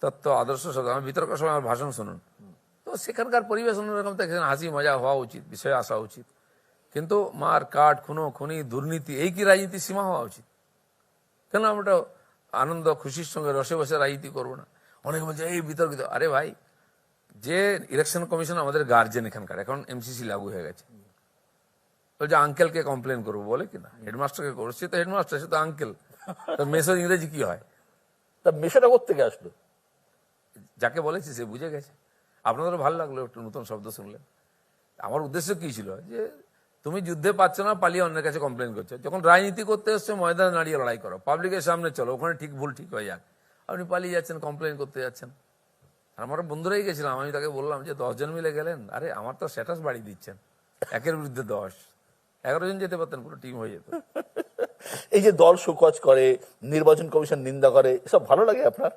তত্ত্ব আদর্শ সব, আমি বিতর্ক সময় আমার ভাষণ শুনুন। তো সেখানকার পরিবেশ অন্যরকম, সেখানে হাসি মজা হওয়া উচিত, বিষয়ে আসা উচিত। কিন্তু মার কাট, খুনো খুনি, দুর্নীতি, এই কি রাজনীতির সীমা হওয়া উচিত? কেন আমরা আনন্দ খুশির সঙ্গে রসে বসে রাজনীতি করবো না? অনেকে বলছে এই বিতর্কিত। আরে ভাই, যে ইলেকশন কমিশন আমাদের গার্জেন এখানকার, এখন এমসিসি লাগু হয়ে গেছে, বলছে আঙ্কেলকে কমপ্লেন করবো, বলে কিনা হেডমাস্টারকে করবো। সে তো হেডমাস্টার, সে তো আঙ্কেল। তো মেসের ইংরেজি কি হয়? তা মেশোটা কোত্থেকে আসলো? যাকে বলেছি সে বুঝে গেছে। আপনাদেরও ভালো লাগলো একটু নতুন শব্দ শুনলেন। আমার উদ্দেশ্য কি ছিল, যে তুমি যুদ্ধে পাচ্ছ না, পালিয়ে অন্যের কাছে কমপ্লেন করছো। যখন রাজনীতি করতে এসছো, ময়দানে দাঁড়িয়ে লড়াই করো, পাবলিকের সামনে চলো, ওখানে ঠিক ভুল ঠিক হয়ে যাক। আপনি পালিয়ে যাচ্ছেন, কমপ্লেন করতে যাচ্ছেন। আমার বন্ধুরাই গেছিলাম, আমি তাকে বললাম যে 10 জন মিলে গেলেন, আরে আমার তো স্ট্যাটাস বাড়িয়ে দিচ্ছেন, 1-এর বিরুদ্ধে 10, 11 জন যেতে পারতেন, পুরো টিম হয়ে যেত। এই যে দল শোকজ করে, নির্বাচন কমিশন নিন্দা করে, এসব ভালো লাগে আপনার?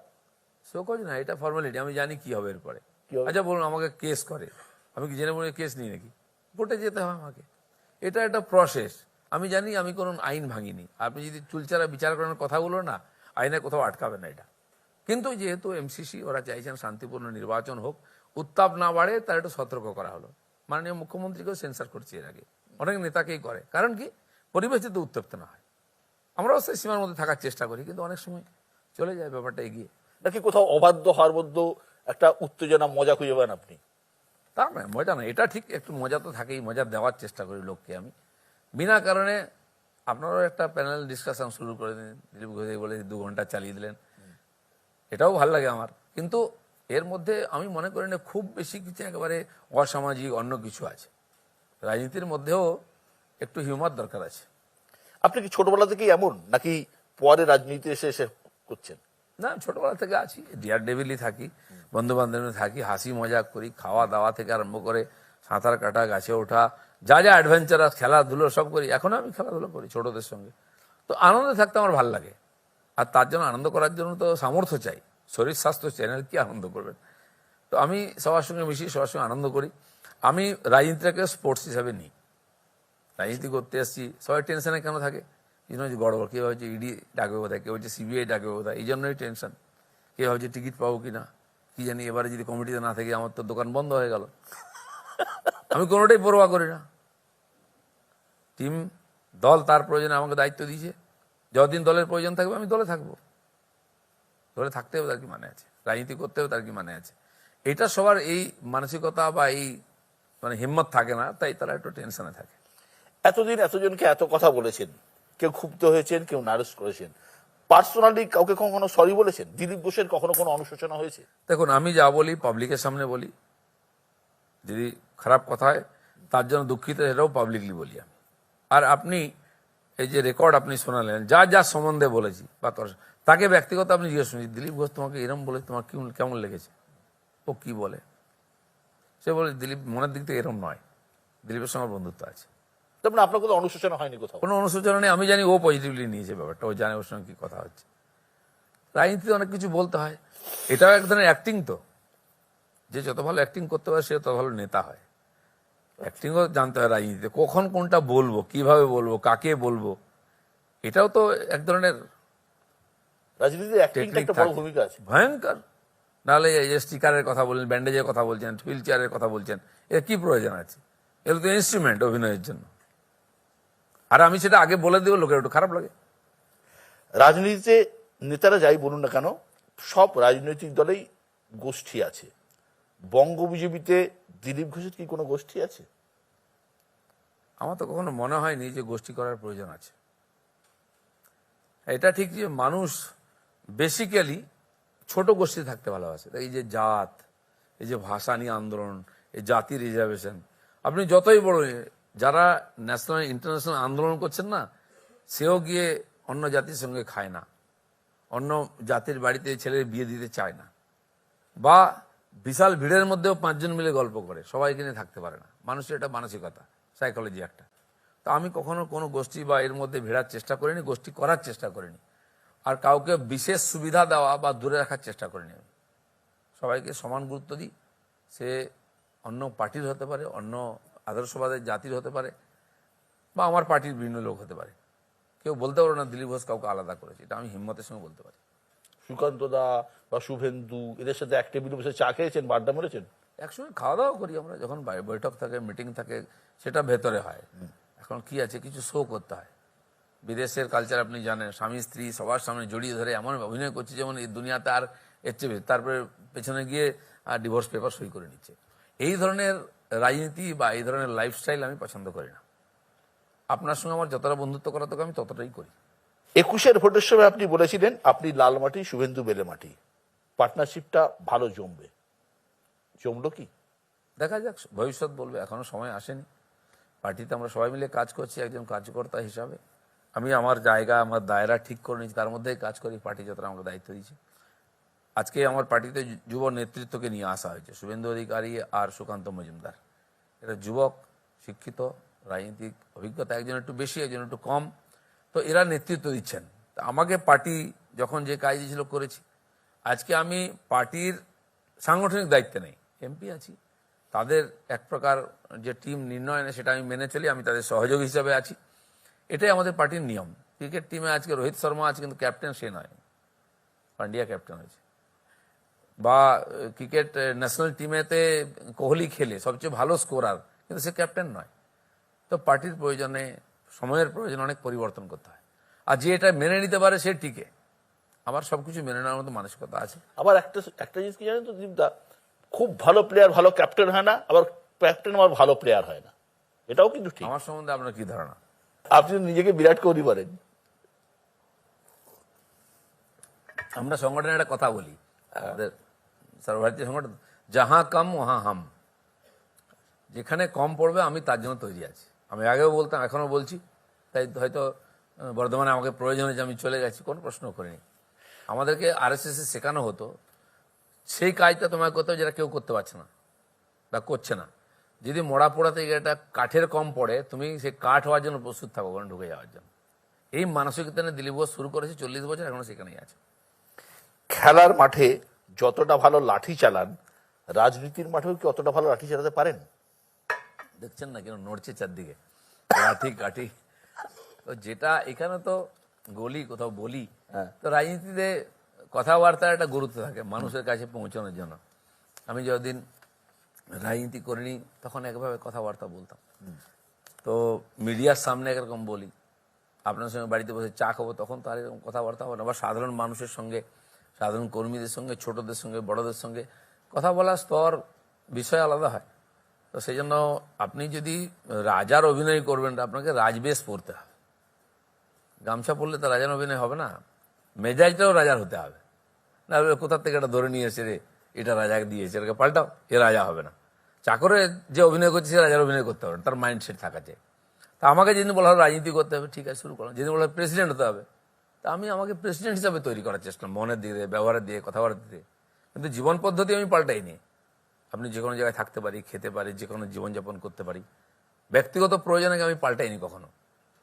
শোকজ না, এটা ফর্মালিটি। আমি জানি কি হবে এরপরে। কি হবে? আচ্ছা বলুন, আমাকে কেস করে, আমি কি জেনে মনে কেস নিই নাকি? কোর্টে যেতে হয় আমাকে, এটা একটা প্রসেস। আমি জানি আমি কোনো আইন ভাঙিনি। আপনি যদি চুলচারা বিচার করার কথাগুলো না, আইনে কোথাও আটকাবে না এটা। কিন্তু যেহেতু এমসিসি ওরা চাইছেন শান্তিপূর্ণ নির্বাচন হোক, উত্তাপ না বাড়ে, তার একটু সতর্ক করা হলো। মাননীয় মুখ্যমন্ত্রীকেও সেন্সার করছে এর আগে, অনেক নেতাকেই করে। কারণ কি, পরিবেশ যাতে উত্তপ্ত না হয়। আমরাও সেই সীমার মধ্যে থাকার চেষ্টা করি, কিন্তু অনেক সময় চলে যায় ব্যাপারটা এগিয়ে। নাকি কোথাও অবাধ্য হওয়ার মধ্যে একটা উত্তেজনা, মজা খুঁজে পান আপনি? তা নয়, মজা না, এটা ঠিক, একটু মজা তো থাকেই, মজা দেওয়ার চেষ্টা করি লোককে আমি। বিনা কারণে আপনারাও একটা প্যানেল ডিসকাশন শুরু করে দিন, দিলীপ ঘোষ বলে 2 ঘন্টা চালিয়ে দিলেন, এটাও ভাল লাগে আমার। কিন্তু এর মধ্যে আমি মনে করি না খুব বেশি কিছু একেবারে অসামাজিক অন্য কিছু আছে। রাজনীতির মধ্যেও একটু হিউমার দরকার আছে। আপনি কি ছোটবেলা থেকেই এমন, নাকি পরে রাজনীতি এসে এসে করছেন? না, ছোটবেলা থেকে আছি, ডিয়ার ডেভিলই থাকি, বন্ধু বান্ধব থাকি, হাসি মজা করি, খাওয়া দাওয়া থেকে আরম্ভ করে সাঁতার কাটা, গাছে ওঠা, যা যা অ্যাডভেঞ্চারাস খেলাধুলো সব করি। এখন আমি খেলাধুলো করি ছোটদের সঙ্গে। তো আনন্দে থাকতে আমার ভালো লাগে। আর তার জন্য, আনন্দ করার জন্য তো সামর্থ্য চাই, শরীর স্বাস্থ্য চাই, না কি আনন্দ করবেন? তো আমি সবার সঙ্গে মিশি, সবার সঙ্গে আনন্দ করি। আমি রাজনীতিটাকে স্পোর্টস হিসাবে নিই। রাজনীতি করতে এসেছি, সবাই টেনশনে কেন থাকে? গড়বড়, কেউ ভাবছে ইডি ডাকবে কোথায়, কেউ হচ্ছে সিবিআই ডাকবে কোথায়, এই জন্যই টেনশন। কেউ ভাবছে টিকিট পাবো কিনা, কি জানি, এবারে যদি কমিটিতে না থাকে আমার তো দোকান বন্ধ হয়ে গেল। আমি কোনোটাই পরোয়া করি না। টিম, দল তার প্রয়োজনে আমাকে দায়িত্ব দিয়েছে, যতদিন দলের প্রয়োজন থাকবে আমি দলে থাকবো। দলে থাকতে হবে তার কি মানে আছে, রাজনীতি করতে হবে তার কি মানে আছে? এটা সবার এই মানসিকতা বা এই মানে হিম্মত থাকে না, তাই তারা একটু টেনশনে থাকে। এতদিন এতজনকে এত কথা বলেছেন, কেউ ক্ষুব্ধ হয়েছেন, কেউ নারাজ করেছেন, পার্সোনালি কাউকে কখনো সরি বলেছেন? দিলীপ ঘোষের কখনো কোনো অনুশোচনা হয়েছে? দেখুন, আমি যা বলি পাবলিকের সামনে বলি, যদি খারাপ কথা হয় তার জন্য দুঃখিত, এটাও পাবলিকলি বলি আমি। আর আপনি এই যে রেকর্ড আপনি শোনালেন, যা যা সম্বন্ধে বলেছি বা তাকে ব্যক্তিগত আপনি জিজ্ঞেস করছেন, দিলীপ ঘোষ তোমাকে এরম বলে তোমার কেমন লেগেছে? ও কি বলে? সে বলে দিলীপ মনের দিক থেকে এরম নয়, দিলীপের সঙ্গে বন্ধুত্ব আছে। তার মানে আপনার কোথাও অনুশোচনা হয়নি? কোথাও কোনো অনুশোচনা নেই। আমি জানি ও পজিটিভলি নিয়েছে ব্যাপারটা, ও জানে ওর সঙ্গে কি কথা হচ্ছে। রাজনীতিতে অনেক কিছু বলতে হয়, এটাও এক ধরনের অ্যাক্টিং। তো যে যত ভালো অ্যাক্টিং করতে পারে সে তত ভালো নেতা হয়। অ্যাক্টিংও জানতে হয় রাজনীতিতে, কখন কোনটা বলবো, কিভাবে বলবো, কাকে বলবো, এটাও তো এক ধরনের রাজনীতিতে অ্যাক্টিংটা একটা বড় ভূমিকা আছে। ভয়ঙ্কর। নাহলে এই যে স্টিকারের কথা বলছেন, ব্যান্ডেজের কথা বলছেন, হুইল চেয়ারের কথা বলছেন, এর কি প্রয়োজন আছে? এগুলো তো ইনস্ট্রুমেন্ট অভিনয়ের জন্য। আর আমি সেটা আগে বলে দেবো, লোকের একটু খারাপ লাগে। রাজনীতিতে নেতারা যাই বলুন না কেন, সব রাজনৈতিক দলেই গোষ্ঠী আছে। বঙ্গ বিজেপিতে দিলীপ ঘোষের কি কোনো গোষ্ঠী আছে? আমার তো কখনো মনে হয়নি যে গোষ্ঠী করার প্রয়োজন আছে। এটা ঠিক যে মানুষ বেসিক্যালি ছোট গোষ্ঠী থাকতে ভালোবাসে। এই যে জাত, এই যে ভাষা নিয়ে আন্দোলন, এই জাতি রিজার্ভেশন, আপনি যতই বড় যারা ন্যাশনাল ইন্টারন্যাশনাল আন্দোলন করছেন না, সেও গিয়ে অন্য জাতির সঙ্গে খায় না, অন্য জাতির বাড়িতে ছেলের বিয়ে দিতে চায় না, বা বিশাল ভিড়ের মধ্যেও 5 জন মিলে গল্প করে, সবাইকে নিয়ে থাকতে পারে না। মানুষের এটা মানসিকতা, সাইকোলজি একটা। তো আমি কখনো কোনো গোষ্ঠী বা এর মধ্যে ভিড়ার চেষ্টা করিনি, গোষ্ঠী করার চেষ্টা করিনি, আর কাউকে বিশেষ সুবিধা দেওয়া বা দূরে রাখার চেষ্টা করিনি। আমি সবাইকে সমান গুরুত্ব দিই। সে অন্য পার্টির হতে পারে, অন্য আদর্শবাদের জাতির হতে পারে, বা আমার পার্টির বিভিন্ন লোক হতে পারে। কেউ বলতে পারো না দিলীপ ঘোষ কাউকে আলাদা করেছে, এটা আমি হিম্মতের সঙ্গে বলতে পারি। সুকান্ত দা বা শুভেন্দু এদের সাথে এক টেবিলে বসে চা খেয়েছেন, বাড্ডা মেরেছেন? একসঙ্গে খাওয়া দাওয়া করি আমরা, যখন বৈঠক থাকে, মিটিং থাকে, সেটা ভেতরে হয়। এখন কি আছে, কিছু শো করতে হয়। বিদেশের কালচার আপনি জানেন, স্বামী স্ত্রী সবার সামনে জড়িয়ে ধরে এমন অভিনয় করছে যেমন এই দুনিয়াতে আর এর চেয়ে বেশি। তারপরে পেছনে গিয়ে ডিভোর্স পেপার সই করে নিচ্ছে। এই ধরনের রাজনীতি বা এই ধরনের লাইফস্টাইল আমি পছন্দ করি না। আপনার সঙ্গে আমার যতটা বন্ধুত্ব করা তোকে আমি ততটাই করি। 21-এর ভোটের সময় আপনি বলেছিলেন আপনি লাল মাটি, শুভেন্দু বেলে মাটি, পার্টনারশিপটা ভালো জমবে। জমলো কি? দেখা যাক, ভবিষ্যৎ বলবে, এখনো সময় আসেনি। পার্টিতে আমরা সবাই মিলে কাজ করছি একজন কার্যকর্তা হিসাবে। আমি আমার জায়গা, আমার দায়রা ঠিক করে নিয়েছি, তার মধ্যেই কাজ করি। পার্টি যতটা আমরা দায়িত্ব দিয়েছি। আজকে আমার পার্টিতে যুব নেতৃত্বকে নিয়ে আসা হয়েছে, শুভেন্দু অধিকারী আর সুকান্ত মজুমদার। এরা যুবক, শিক্ষিত, রাজনৈতিক অভিজ্ঞতা একজন একটু বেশি, একজন একটু কম। তো এরা নেতৃত্ব দিচ্ছেন। তা আমাকে পার্টি যখন যে কাজ দিয়েছিল করেছি। আজকে আমি পার্টির সাংগঠনিক দায়িত্বে নেই, এমপি আছি। তাদের এক প্রকার যে টিম নির্ণয় নেয় সেটা আমি মেনে চলি, আমি তাদের সহযোগী হিসাবে আছি। এটাই আমাদের পার্টির নিয়ম। ক্রিকেট টিমে আজকে রোহিত শর্মা আছে, কিন্তু ক্যাপ্টেন সে নয়, পান্ডিয়া ক্যাপ্টেন হয়েছে। বা ক্রিকেট ন্যাশনাল টিমেতে কোহলি খেলে সবচেয়ে ভালো স্কোরার, কিন্তু সে ক্যাপ্টেন নয়। তো পার্টির প্রয়োজনে, সময়ের প্রয়োজনে অনেক পরিবর্তন করতে হয়। আর যে এটা মেনে নিতে পারে সে টিকে। আমার সবকিছু মেনে নেওয়ার মতো মানসিকতা আছে। আবার একটা জিনিস কি জানেন তো দীপদা, খুব ভালো প্লেয়ার ভালো ক্যাপ্টেন হয় না, আবার ক্যাপ্টেন আমার ভালো প্লেয়ার হয় না, এটাও কিন্তু ঠিক। আমার সম্বন্ধে আপনার কি ধারণা? আপনি তো নিজেকে বিরাট কোহলি বলেন। আমরা সংগঠনে একটা কথা বলি, আমাদের সর্বভারতীয় সংগঠন, যাহা কম ওহা হাম। যেখানে কম পড়বে আমি তার জন্য তৈরি আছি। আমি আগেও বলতাম, এখনো বলছি। তাই হয়তো বর্ধমানে আমাকে প্রয়োজন হয়েছে, আমি চলে গেছি, কোনো প্রশ্ন করিনি। আমাদেরকে RSS শেখানো হতো সেই কাজটা তোমায় করতে হবে যেটা কেউ করতে পারছে না বা করছে না। যদি মোড়া পোড়াতে গিয়ে একটা কাঠের কম পড়ে, তুমি সেই কাঠ হওয়ার জন্য প্রস্তুত থাকো, ওখানে ঢুকে যাওয়ার জন্য। এই মানসিকতা নিয়ে দিলীপ ঘোষ শুরু করেছে, 40 বছর এখনো সেখানেই আছে। খেলার মাঠে যতটা ভালো লাঠি চালান, রাজনীতির মাঠেও কি অতটা ভালো লাঠি চালাতে পারেন? দেখছেন না কেন নড়ছে চারদিকে, লাঠি কাঠি। তো যেটা এখানে তো গলি, কোথাও বলি, তো রাজনীতিতে কথাবার্তার একটা গুরুত্ব থাকে মানুষের কাছে পৌঁছানোর জন্য। আমি যতদিন রাজনীতি করিনি তখন একভাবে কথাবার্তা বলতাম, তো মিডিয়ার সামনে একরকম বলি। আপনার সঙ্গে বাড়িতে বসে চা খাবো, তখন তো আর এরকম কথাবার্তা হবে না। বা সাধারণ মানুষের সঙ্গে, সাধারণ কর্মীদের সঙ্গে, ছোটদের সঙ্গে, বড়দের সঙ্গে কথা বলার স্তর, বিষয় আলাদা হয়। তো সেই জন্য আপনি যদি রাজার অভিনয় করবেন, আপনাকে রাজবেশ পরতে হবে। গামছা পরলে তো রাজার অভিনয় হবে না, মেজাজটাও রাজার হতে হবে। না কোথার থেকে এটা ধরে নিয়ে এসে রে এটা রাজাকে দিয়েছে, এটাকে পাল্টাও, এ রাজা হবে না। চাকরে যে অভিনয় করছে সে রাজার অভিনয় করতে হবে, তার মাইন্ডসেট থাকা চাই। তা আমাকে যেদিন বলা হবে রাজনীতি করতে হবে, ঠিক আছে শুরু করলাম। যেদিন বলা হবে প্রেসিডেন্ট হতে হবে, তা আমি আমাকে প্রেসিডেন্ট হিসাবে তৈরি করার চেষ্টা, মনের দিকে, ব্যবহারের দিয়ে, কথাবার্তা দিয়ে। কিন্তু জীবন পদ্ধতি আমি পাল্টাইনি। আপনি যে কোনো জায়গায় থাকতে পারি, খেতে পারি, যে কোনো জীবনযাপন করতে পারি। ব্যক্তিগত প্রয়োজনে আমি পাল্টাইনি কখনো।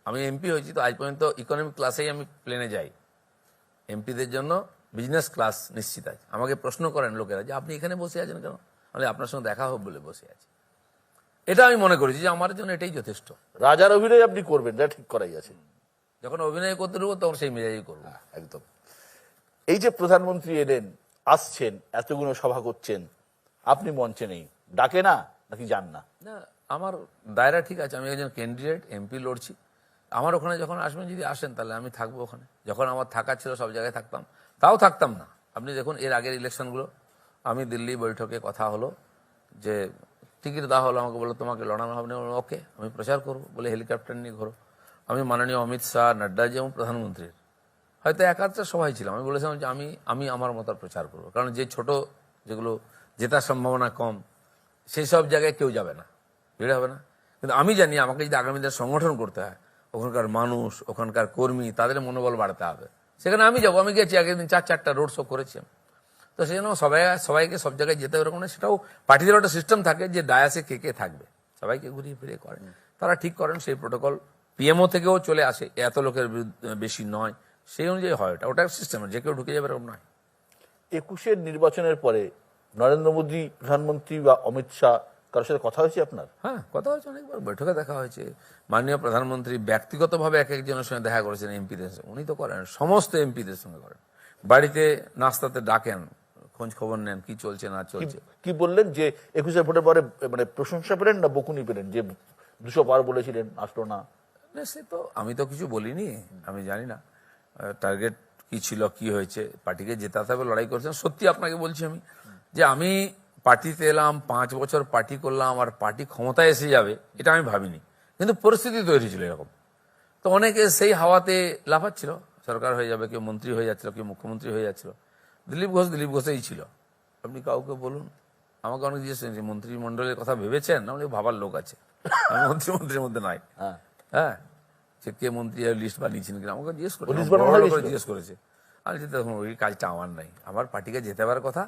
আমি এমপি হয়েছি তো আজ পর্যন্ত ইকোনমিক ক্লাসেই আমি প্লেনে যাই। এমপিদের জন্য বিজনেস ক্লাস নিশ্চিত আছে। আমাকে প্রশ্ন করেন লোকেরা যে আপনি এখানে বসে আছেন কেন, আমি আপনার সঙ্গে দেখা হোক বলে বসে আছি। এটা আমি মনে করেছি যে আমার জন্য এটাই যথেষ্ট। রাজার অভিনয় আপনি করবেন, এটা ঠিক করাই আছে। যখন অভিনয় করতে দেবো তখন সেই মেজাজই করবো। একদম। এই যে প্রধানমন্ত্রী এলেন, আসছেন, এতগুলো সভা করছেন, আপনি মঞ্চে নেই, ডাকে না নাকি যান না? না, আমার দায়রা ঠিক আছে। আমি একজন ক্যান্ডিডেট, এমপি লড়ছি। আমার ওখানে যখন আসবেন, যদি আসেন তাহলে আমি থাকবো ওখানে। যখন আমার থাকার ছিল সব জায়গায় থাকতাম, তাও থাকতাম না। আপনি দেখুন এর আগের ইলেকশনগুলো, আমি দিল্লি বৈঠকে কথা হলো যে টিকিট দেওয়া হলো, আমাকে বললো তোমাকে লড়ানো হবে না। ওকে, আমি প্রচার করবো বলে হেলিকপ্টার নিয়ে ঘোরো। আমি মাননীয় অমিত শাহ, নাড্ডাজি এবং প্রধানমন্ত্রীর হয়তো একাধটা সভাই ছিলাম। আমি বলেছিলাম যে আমি আমার মতো প্রচার করবো, কারণ যে ছোট যেগুলো জেতার সম্ভাবনা কম, সেই সব জায়গায় কেউ যাবে না, ভিড় হবে না। কিন্তু আমি জানি আমাকে যদি আগামী দিনে সংগঠন করতে হয়, ওখানকার মানুষ, ওখানকার কর্মী, তাদের মনোবল বাড়াতে হবে। সেখানে আমি যাবো, আমি গেছি আগের দিন 4-4টা রোড শো করেছি আমি। তো সেই জন্য সবাইকে সব জায়গায় যেতে হবে এরকম না। সেটাও পার্টিদের একটা সিস্টেম থাকে যে ডায়াসে কে কে থাকবে, সবাইকে ঘুরিয়ে ফিরিয়ে করেন, তারা ঠিক করেন। সেই প্রোটোকল পিএমও থেকেও চলে আসে, এত লোকের বেশি নয়, সেই অনুযায়ী হয়। ওটা সিস্টেম, যে কেউ ঢুকে যাবে এরকম নয়। 21-এর নির্বাচনের পরে নরেন্দ্র মোদী প্রধানমন্ত্রী বা অমিত শাহ কারোর সাথে কথা হয়েছে আপনার? হ্যাঁ, কথা হয়েছে, অনেকবার বৈঠকে দেখা হয়েছে। মাননীয় প্রধানমন্ত্রী ব্যক্তিগতভাবে এক একজনের সঙ্গে দেখা করেছেন, এমপিদের সঙ্গে। উনি তো করেন, সমস্ত এমপিদের সঙ্গে করেন, বাড়িতে নাস্তাতে ডাকেন, খোঁজ খবর নেন কি চলছে না চলছে। কি বললেন যে 21-এর ভোটের পরে মানে প্রশংসা পেলেন না বকুনি পেলেন যে 200 পার বলেছিলেন, আসলো না? না, সে তো আমি তো কিছু বলিনি, আমি জানি না টার্গেট কি ছিল, কি হয়েছে। পার্টিকে জেতাতে হবে, লড়াই করেছেন। সত্যি আপনাকে বলছি আমি, যে আমি পার্টিতে এলাম, 5 বছর পার্টি করলাম, আর পার্টি ক্ষমতায় এসে যাবে এটা আমি ভাবিনি। কিন্তু পরিস্থিতি তৈরি ছিল এরকম। তো অনেকে সেই হাওয়াতে লাফাচ্ছিল, সরকার হয়ে যাবে, কেউ মন্ত্রী হয়ে যাচ্ছিল, কেউ মুখ্যমন্ত্রী হয়ে যাচ্ছিল। দিলীপ ঘোষই ছিল। আপনি কাউকে বলুন, আমাকে অনেক জিজ্ঞেস করেছেন মন্ত্রিমণ্ডলের কথা ভেবেছেন? আমাদের ভাবার লোক আছে, আমি মন্ত্রীর মধ্যে নাই। হ্যাঁ, সে কে মন্ত্রী লিস্ট বানিয়েছেন কিনা আমাকে জিজ্ঞেস জিজ্ঞেস করেছে। আমি দেখুন, ওই কাজটা আমার নাই, আমার পার্টিকে জেতাবার কথা,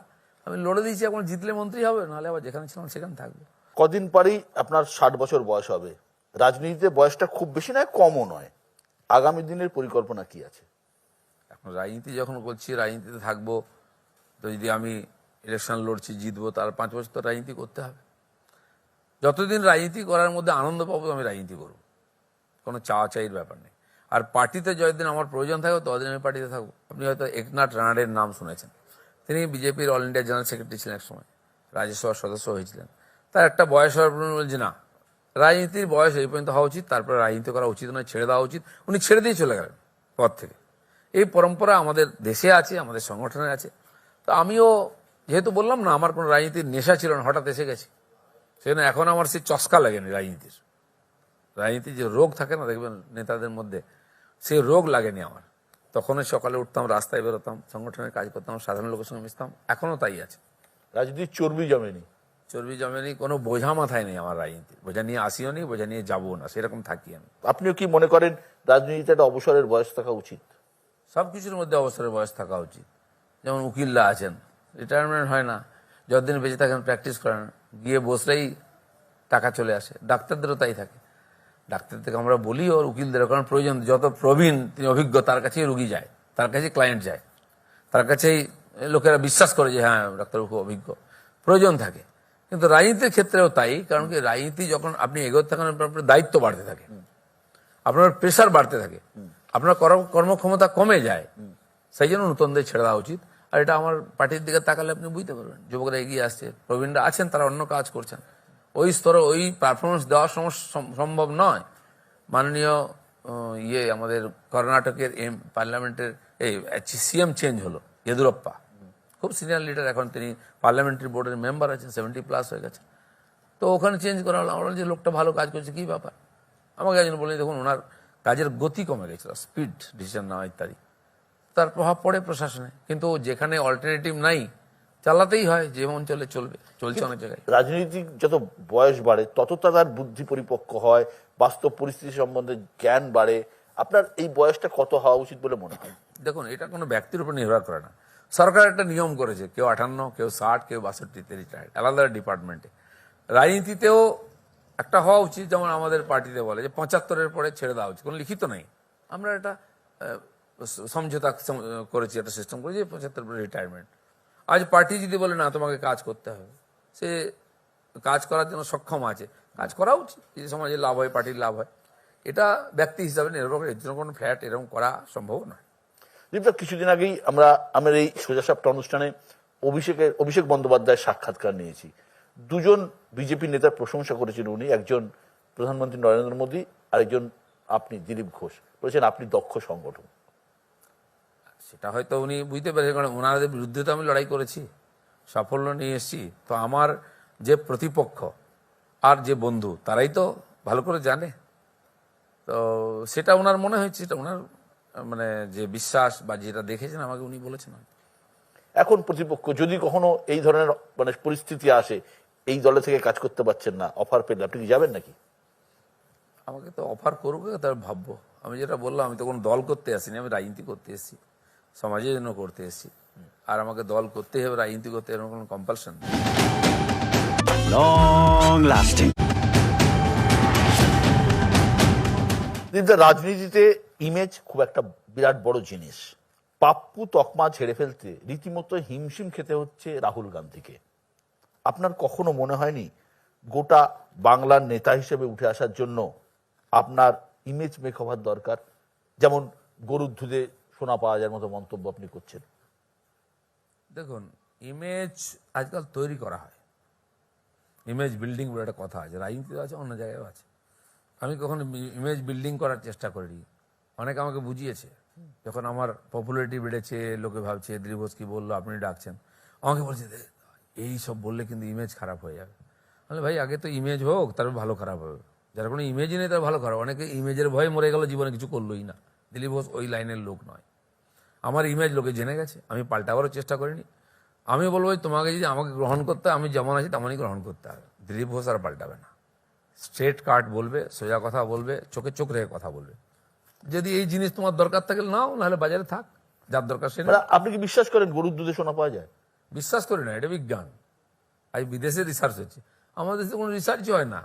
আমি লড়ে দিয়েছি। এখন জিতলে মন্ত্রী হবে, নাহলে আবার যেখানে ছিলাম সেখানে থাকবো। কদিন পরেই আপনার 60 বছর বয়স হবে। রাজনীতিতে বয়সটা খুব বেশি নয়, কমও নয়। আগামী দিনের পরিকল্পনা কি আছে? এখন রাজনীতি যখন করছি, রাজনীতিতে থাকবো, তো যদি আমি ইলেকশন লড়ছি, জিতবো, তার 5 বছর তো রাজনীতি করতে হবে। যতদিন রাজনীতি করার মধ্যে আনন্দ পাবো আমি রাজনীতি করবো, কোনো চাওয়ার ব্যাপার নেই। আর পার্টিতে যতদিন আমার প্রয়োজন থাকবে ততদিন আমি পার্টিতে থাকবো। আপনি হয়তো একনাথ রানাডের নাম শুনেছেন, তিনি বিজেপির অল ইন্ডিয়া জেনারেল সেক্রেটারি ছিলেন, এক সময় রাজ্যসভার সদস্য হয়েছিলেন। তার একটা বয়স হওয়ার পর বলছে না, রাজনীতির বয়স এই পর্যন্ত হওয়া উচিত, তারপরে রাজনীতি করা উচিত নয়, ছেড়ে দেওয়া উচিত। উনি ছেড়ে দিয়ে চলে গেলেন পদ থেকে। এই পরম্পরা আমাদের দেশে আছে, আমাদের সংগঠনে আছে। তো আমিও যেহেতু বললাম না, আমার কোনো রাজনীতির নেশা ছিল না, হঠাৎ এসে গেছি, সেজন্য এখন আমার সেই চস্কা লাগেনি রাজনীতির যে রোগ থাকে না, দেখবেন নেতাদের মধ্যে, সেই রোগ লাগেনি আমার। তখনই সকালে উঠতাম, রাস্তায় বেরোতাম, সংগঠনের কাজ করতাম, সাধারণ লোকের সঙ্গে মিশতাম, এখনো তাই আছে। রাজনীতির চর্বি জমেনি? চর্বি জমেনি, কোনো বোঝা মাথায় নেই আমার রাজনীতি। বোঝা নিয়ে আসিও নি, বোঝা নিয়ে যাবো না, সেরকম থাকি আমি। আপনিও কি মনে করেন রাজনীতিতে একটা অবসরের বয়স থাকা উচিত? সবকিছুর মধ্যে অবসরের বয়স থাকা উচিত। যেমন উকিলরা আছেন, রিটায়ারমেন্ট হয় না, যতদিন বেঁচে থাকেন প্র্যাকটিস করেন, গিয়ে বসলেই টাকা চলে আসে। ডাক্তারদেরও তাই থাকে। ডাক্তার থেকে আমরা বলি, ওর উকিলদের কারণ প্রয়োজন, যত প্রবীণ তিনি অভিজ্ঞ, তার কাছেই রুগী যায়, তার কাছেই ক্লায়েন্ট যায়, তার কাছেই লোকেরা বিশ্বাস করে যে হ্যাঁ ডাক্তারবাবু খুব অভিজ্ঞ, প্রয়োজন থাকে। কিন্তু রাজনীতির ক্ষেত্রেও তাই, কারণ কি রাজনীতি যখন আপনি এগোতে থাকেন, আপনার দায়িত্ব বাড়তে থাকে, আপনার প্রেশার বাড়তে থাকে, আপনার কর্মক্ষমতা কমে যায়। সেই জন্য নতুনদের ছেড়ে দেওয়া উচিত। আর এটা আমার পার্টির দিকে তাকালে আপনি বুঝতে পারবেন, যুবকরা এগিয়ে আসছে, প্রবীণরা আছেন, তারা অন্য কাজ করছেন। ওই স্তরে ওই পারফরমেন্স দেওয়া সম্ভব নয়। মাননীয় আমাদের কর্ণাটকের পার্লামেন্টের সিএম চেঞ্জ হলো, ইয়েদুরাপ্পা, খুব সিনিয়র লিডার, এখন তিনি পার্লামেন্টারি বোর্ডের মেম্বার আছেন, 70+ হয়ে গেছে। তো ওখানে চেঞ্জ করা হলো, আমরা যে লোকটা ভালো কাজ করছে, কি ব্যাপার? আমাকে একজন বলে, দেখুন ওনার কাজের গতি কমে গেছিল, স্পিড, ডিসিশন নেওয়া ইত্যাদি, তার প্রভাব পড়ে প্রশাসনে। কিন্তু যেখানে অল্টারনেটিভ নাই, চালাতেই হয়, যে অঞ্চলে চলছে অনেক জায়গায়। রাজনীতি যত বয়স বাড়ে তত তার বুদ্ধি পরিপক্ক হয়, বাস্তব পরিস্থিতি সম্বন্ধে জ্ঞান বাড়ে। আপনার এই বয়সটা কত হওয়া উচিত বলে মনে হয়? দেখুন, এটা কোনো ব্যক্তির উপর নির্ভর করে না। সরকার একটা নিয়ম করেছে, কেউ 58, কেউ 60, কেউ 62-তে রিটায়ার্ড, আলাদা ডিপার্টমেন্টে। রাজনীতিতেও একটা হওয়া উচিত, যেমন আমাদের পার্টিতে বলে যে 75-এর পরে ছেড়ে দেওয়া উচিত, কোনো লিখিত নেই। আমরা এটা সমঝোতা করেছি, একটা সিস্টেম করেছি 75 পরে রিটায়ারমেন্ট। আজ পার্টি যদি বলে না তোমাকে কাজ করতে হবে, সে কাজ করার জন্য সক্ষম আছে, কাজ করা উচিত, যদি সমাজে লাভ হয়, পার্টির লাভ হয়। এটা ব্যক্তি হিসাবে নির্ভর করে, এর জন্য কোনো ফ্ল্যাট এরকম করা সম্ভব নয়। কিছুদিন আগেই আমার এই সোজাসাপটা অনুষ্ঠানে অভিষেক বন্দ্যোপাধ্যায়ের সাক্ষাৎকার নিয়েছি। দুজন বিজেপি নেতার প্রশংসা করেছেন উনি, একজন প্রধানমন্ত্রী নরেন্দ্র মোদী, আরেকজন আপনি দিলীপ ঘোষ। বলেছেন আপনি দক্ষ সংগঠক। সেটা হয়তো উনি বুঝতে পেরেছেন, কারণ ওনাদের বিরুদ্ধে তো আমি লড়াই করেছি, সাফল্য নিয়ে এসেছি। তো আমার যে প্রতিপক্ষ আর যে বন্ধু, তারাই তো ভালো করে জানে। তো সেটা ওনার মনে হয়েছে, সেটা ওনার মানে যে বিশ্বাস বা যেটা দেখেছেন আমাকে উনি বলেছেন। এখন প্রতিপক্ষ যদি কখনো এই ধরনের পরিস্থিতি আসে, এই দলে থেকে কাজ করতে পারছেন না, অফার পেলে আপনি কি যাবেন নাকি? আমাকে তো অফার করবে, তার ভাববো। আমি যেটা বললাম, আমি তো কোনো দল করতে আসিনি, আমি রাজনীতি করতে এসেছি, সমাজের জন্য করতে এসেছি। আর আমাকে দল করতেই হবে, রাজনীতি করতে এরকম কোনো কম্পালশন নেই। long lasting. রাজনীতিতে ইমেজ খুব একটা বিরাট বড় জিনিস। পাপ্পু তকমা ঝেড়ে ফেলতে রীতিমতো হিমশিম খেতে হচ্ছে রাহুল গান্ধীকে। আপনার কখনো মনে হয়নি গোটা বাংলার নেতা হিসেবে উঠে আসার জন্য আপনার ইমেজ মেক হওয়ার দরকার? যেমন গরুর দুধে সোনা পাওয়া যায় মতো মন্তব্য আপনি করছেন। দেখুন, ইমেজ আজকাল তৈরি করা হয়, ইমেজ বিল্ডিং বলে একটা কথা আছে, রাজনীতিতে আছে, অন্য জায়গায়ও আছে। আমি কখনো ইমেজ বিল্ডিং করার চেষ্টা করিনি। অনেকে আমাকে বুঝিয়েছে, যখন আমার পপুলারিটি বেড়েছে, লোকে ভাবছে দিলীপ ঘোষ কি বললো, আপনি ডাকছেন, আমাকে বলছে এই সব বললে কিন্তু ইমেজ খারাপ হয়ে যাবে। বলে ভাই, আগে তো ইমেজ হোক, তারপর ভালো খারাপ হবে। যারা কোনো ইমেজই নেই তার ভালো খারাপ। অনেকে ইমেজের ভয়ে মরে গেল, জীবনে কিছু করলোই না। দিলীপ ঘোষ ওই লাইনের লোক নয়। আমার ইমেজ লোকে জেনে গেছে, আমি পাল্টাবারও চেষ্টা করিনি। আমি বলবো তোমাকে যদি আমাকে গ্রহণ করতে হয়, আমি যেমন আছি তেমনই গ্রহণ করতে হবে। দিলীপ ঘোষ আর পাল্টাবে না, স্ট্রেট কাট বলবে, সোজা কথা বলবে, চোখে চোখ রেখে কথা বলবে। যদি এই জিনিস তোমার দরকার থাকে নাও, নাহলে বাজারে থাক, যার দরকার সে নাও। আপনি কি বিশ্বাস করেন গরুর দুধে সোনা পাওয়া যায়? বিশ্বাস করি না, এটা বিজ্ঞান। আজ বিদেশে রিসার্চ হচ্ছে, আমাদের দেশে কোনো রিসার্চই হয় না।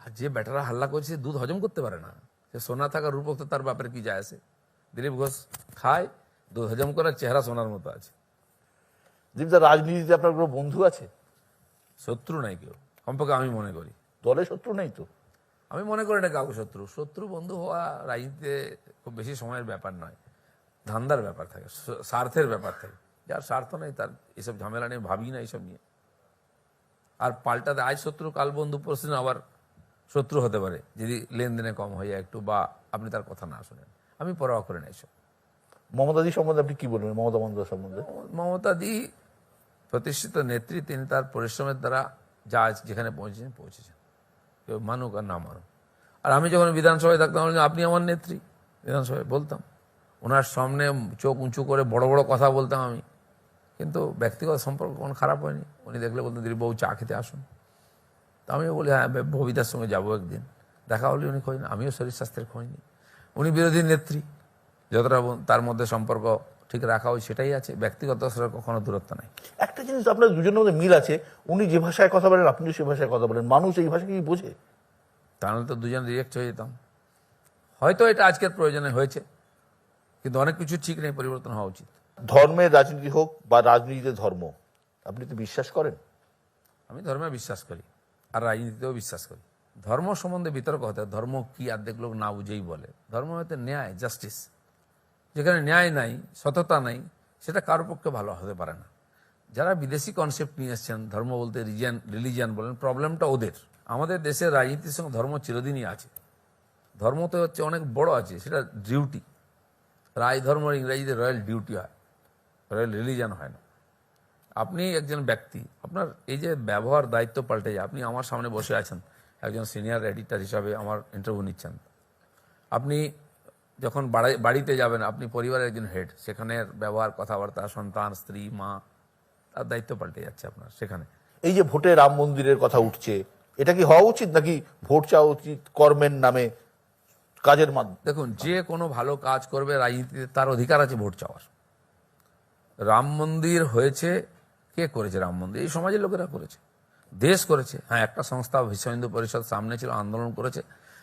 আর যে ব্যাটারা হাল্লা করছে, দুধ হজম করতে পারে না, সে সোনা থাকা রূপক তো তার বাপের কি যায় আসে। দিলীপ ঘোষ খায়, দুধ হজম করার চেহারা সোনার মতো আছে। দীপদা, রাজনীতিতে আপনার কোনো বন্ধু আছে? শত্রু নাই কেউ, কমপক্ষে আমি মনে করি। দলে শত্রু নেই তো? আমি মনে করি না কাউকে শত্রু। শত্রু বন্ধু হওয়া রাজনীতিতে খুব বেশি সময়ের ব্যাপার নয়, ধান্দার ব্যাপার থাকে, স্বার্থের ব্যাপার থাকে। যার স্বার্থ নেই তার এসব ঝামেলা নিয়ে ভাবি না, এইসব নিয়ে। আর পাল্টাতে আজ শত্রু কাল বন্ধু, প্রশ্ন আবার শত্রু হতে পারে যদি লেনদেনে কম হয়ে যায় একটু, বা আপনি তার কথা না শোনেন। আমি পরোয়া করি না এসব। মমতাদি সম্বন্ধে আপনি কি বলবেন? মমতা বন্দ্যোপাধ্যায় সম্বন্ধে? মমতাদি প্রতিষ্ঠিত নেত্রী, তিনি তার পরিশ্রমের দ্বারা যা যেখানে পৌঁছেছেন, কেউ মানুক আর না মানুক। আর আমি যখন বিধানসভায় থাকতাম, আপনি আমার নেত্রী, বিধানসভায় বলতাম, ওনার সামনে চোখ উঁচু করে বড় বড় কথা বলতাম আমি। কিন্তু ব্যক্তিগত সম্পর্ক কোনো খারাপ হয়নি। উনি দেখলে বলতেন দিলীপবাবু চা খেতে আসুন, তা আমিও বলি হ্যাঁ, ববিতার সঙ্গে যাবো একদিন। দেখা হলে উনি খোঁজ না, আমিও শরীর স্বাস্থ্যের খোঁজ নিই। উনি বিরোধী নেত্রী, যতটা তার মধ্যে সম্পর্ক ঠিক রাখা হয় সেটাই আছে, ব্যক্তিগত স্তরে কখনো দূরত্ব নাই। একটা জিনিস আপনার দুজনের মধ্যে মিল আছে, উনি যে ভাষায় কথা বলেন আপনিও সে ভাষায় কথা বলেন। মানুষ এই ভাষা কি বোঝে? তাহলে তো দুজন রিয়েক্ট হয়ে যেতাম। হয়তো এটা আজকের প্রয়োজনে হয়েছে, কিন্তু অনেক কিছু ঠিক নেই, পরিবর্তন হওয়া উচিত। ধর্মের রাজনীতি হোক বা রাজনীতিতে ধর্ম, আপনি তো বিশ্বাস করেন? আমি ধর্মে বিশ্বাস করি, আর রাজনীতিতেও বিশ্বাস করি। ধর্ম সম্বন্ধে বিতর্ক হতে, ধর্ম কি অর্ধেক লোক না বুঝেই বলে। ধর্ম হতে ন্যায়, জাস্টিস। যেখানে ন্যায় নাই, সততা নাই, সেটা কারোর পক্ষে ভালো হতে পারে না। যারা বিদেশি কনসেপ্ট নিয়ে এসছেন, ধর্ম বলতে রিলিজিয়ান বলেন, প্রবলেমটা ওদের। আমাদের দেশের রাজনীতির সঙ্গে ধর্ম চিরদিনই আছে। ধর্ম তো হচ্ছে অনেক বড় আছে, সেটা ডিউটি। রায় ধর্ম ইংরেজিতে রয়্যাল ডিউটি হয়, রয়্যাল রিলিজিয়ান হয় না। আপনি একজন ব্যক্তি, আপনার এই যে ব্যবহার, দায়িত্ব পাল্টে যায়। আপনি আমার সামনে বসে আছেন, একজন সিনিয়র এডিটর হিসাবে আমার ইন্টারভিউ নিচ্ছেন। আপনি যখন বাড়িতে যাবেন, আপনি পরিবারের একজন হেড, সেখানে ব্যবহার, কথাবার্তা, সন্তান, স্ত্রী, মা, তার দায়িত্ব পাল্টে যাচ্ছে আপনার সেখানে। এই যে ভোটে রাম মন্দিরের কথা উঠছে, এটা কি হওয়া উচিত, নাকি ভোট চাওয়া উচিত কর্মের নামে, কাজের মাধ্যমে? দেখুন, যে কোনো ভালো কাজ করবে রাজনীতিতে তার অধিকার আছে ভোট চাওয়ার। রাম মন্দির হয়েছে, কে করেছে রাম মন্দির? এই সমাজের লোকেরা করেছে, দেশ করেছে। হ্যাঁ, একটা সংস্থা বিশ্ব হিন্দু পরিষদ সামনে ছিল, আন্দোলন করেছে,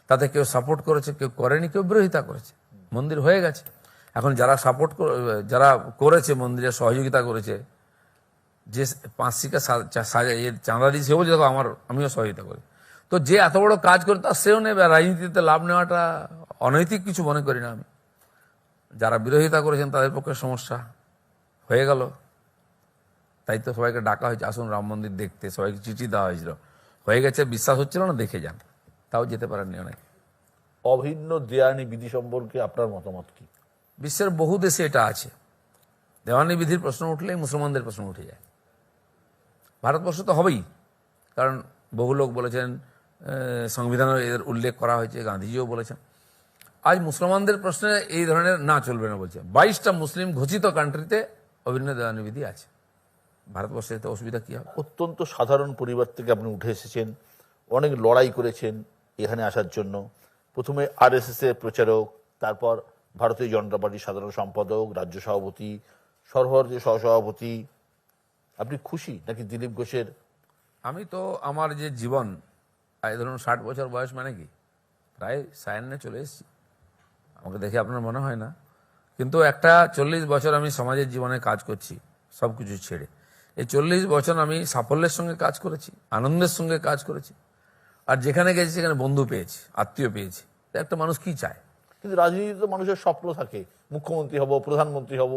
তাতে কেউ সাপোর্ট করেছে, কেউ করেনি, কেউ বিরোধিতা করেছে। মন্দির হয়ে গেছে। এখন যারা যারা করেছে, মন্দিরের সহযোগিতা করেছে, যে পাঁচশিকা চাঁদা দিয়েছে, সেও বলছে আমিও সহযোগিতা করি। তো যে এত বড় কাজ করে তার সেও নেবে। রাজনীতিতে লাভ নেওয়াটা অনৈতিক কিছু মনে করি না আমি। যারা বিরোধিতা করেছেন তাদের পক্ষে সমস্যা হয়ে গেল, তাই তো সবাইকে ডাকা হয়েছে, আসুন রাম মন্দির দেখতে। সবাইকে চিঠি দেওয়া হয়েছিল, হয়ে গেছে, বিশ্বাস হচ্ছিল না, দেখে যান। তাও যেতে পারেননি অনেক। অভিন্ন দেওয়ানি বিধি সম্পর্কে আপনার মতামত কি? বিশ্বের বহু দেশে এটা আছে। দেওয়ানি বিধির প্রশ্ন উঠলেই মুসলমানদের প্রশ্ন উঠে যায়। ভারতবর্ষ তো হবেই, কারণ বহু লোক বলেছেন, সংবিধানে এর উল্লেখ করা হয়েছে, গান্ধীজিও বলেছেন। আজ মুসলমানদের প্রশ্নে এই ধরনের না চলবে না বলছে। 22টা মুসলিম ঘোষিত কান্ট্রিতে অভিন্ন দেওয়ানি বিধি আছে। ভারতবর্ষে তো অসুবিধা কি হবে? অত্যন্ত সাধারণ পরিবার থেকে আপনি উঠে এসেছেন, অনেক লড়াই করেছেন এখানে আসার জন্য। প্রথমে আরএসএস এর প্রচারক, তারপর ভারতীয় জনতা পার্টির সাধারণ সম্পাদক, রাজ্য সভাপতি, সর্বভারতীয় সহসভাপতি। আপনি খুশি নাকি দিলীপ ঘোষের? আমি তো আমার যে জীবন, এই ধরুন 60 বছর বয়স মানে কি প্রায় সায়ান্নে চলে এসেছি। আমাকে দেখে আপনার মনে হয় না, কিন্তু একটা 40 বছর আমি সমাজের জীবনে কাজ করছি সব কিছু ছেড়ে। এই 40 বছর আমি সাফল্যের সঙ্গে কাজ করেছি, আনন্দের সঙ্গে কাজ করেছি, আর যেখানে গেছি সেখানে বন্ধু পেয়েছি, আত্মীয় পেয়েছি। তো একটা মানুষ কি চায়? কিন্তু রাজনীতিতে মানুষের স্বপ্ন থাকে, মুখ্যমন্ত্রী হব, প্রধানমন্ত্রী হব।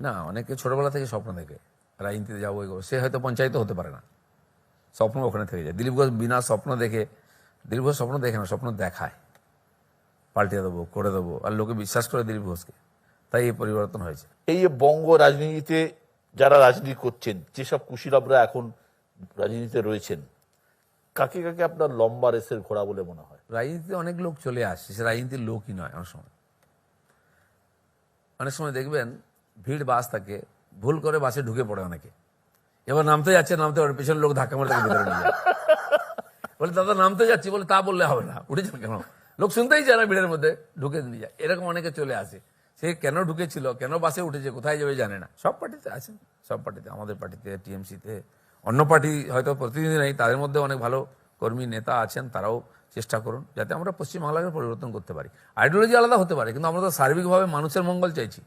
না, অনেকে ছোটবেলা থেকে স্বপ্ন দেখে রাজনীতিতে যাবো, এগোবো, সে হয়তো পঞ্চায়েত হতে পারে না, স্বপ্ন ওখানে থেকে যায়। দিলীপ ঘোষ বিনা স্বপ্ন দেখে, দিলীপ ঘোষ স্বপ্ন দেখে না, স্বপ্ন দেখায়, পাল্টে দেবো, করে দেবো, আর লোকে বিশ্বাস করে দিলীপ ঘোষকে, তাই এই পরিবর্তন হয়েছে। এই যে বঙ্গ রাজনীতিতে যারা রাজনীতি করছেন, যেসব কুশীলবরা এখন রাজনীতিতে রয়েছেন, কাকে কাকে আপনার লম্বা রেসের ঘোড়া বলে মনে হয়? রাজনীতিতে অনেক লোক চলে আসছে, সে রাজনীতির লোকই নয়। অনেক সময় দেখবেন ভিড় বাস থাকে, ভুল করে বাসে ঢুকে পড়ে অনেকে, এবার নামতে যাচ্ছে, নামতে পারে, পেছনের লোক ধাক্কা মারে তাকে ভিতরে নিয়ে যায়। বলে দাদা নামতে যাচ্ছি, বলে তা বললে হবে না, উঠেছেন কেন? লোক শুনতেই চায় না, ভিড়ের মধ্যে ঢুকে নিয়ে যায়। এরকম অনেকে চলে আসে, সে কেন ঢুকেছিল, কেন বাসে উঠেছে, কোথায় যাবে জানে না। সব পার্টিতে আছেন, সব পার্টিতে, আমাদের পার্টিতে, টিএমসিতে, অন্য পার্টি হয়তো প্রতিনিধি নেই, তাদের মধ্যে অনেক ভালো কর্মী নেতা আছেন। তারাও চেষ্টা করুন যাতে আমরা পশ্চিমবাংলাকে পরিবর্তন করতে পারি। আইডিওলজি আলাদা হতে পারে, কিন্তু আমরা তো সার্বিকভাবে মানুষের মঙ্গল চাইছি,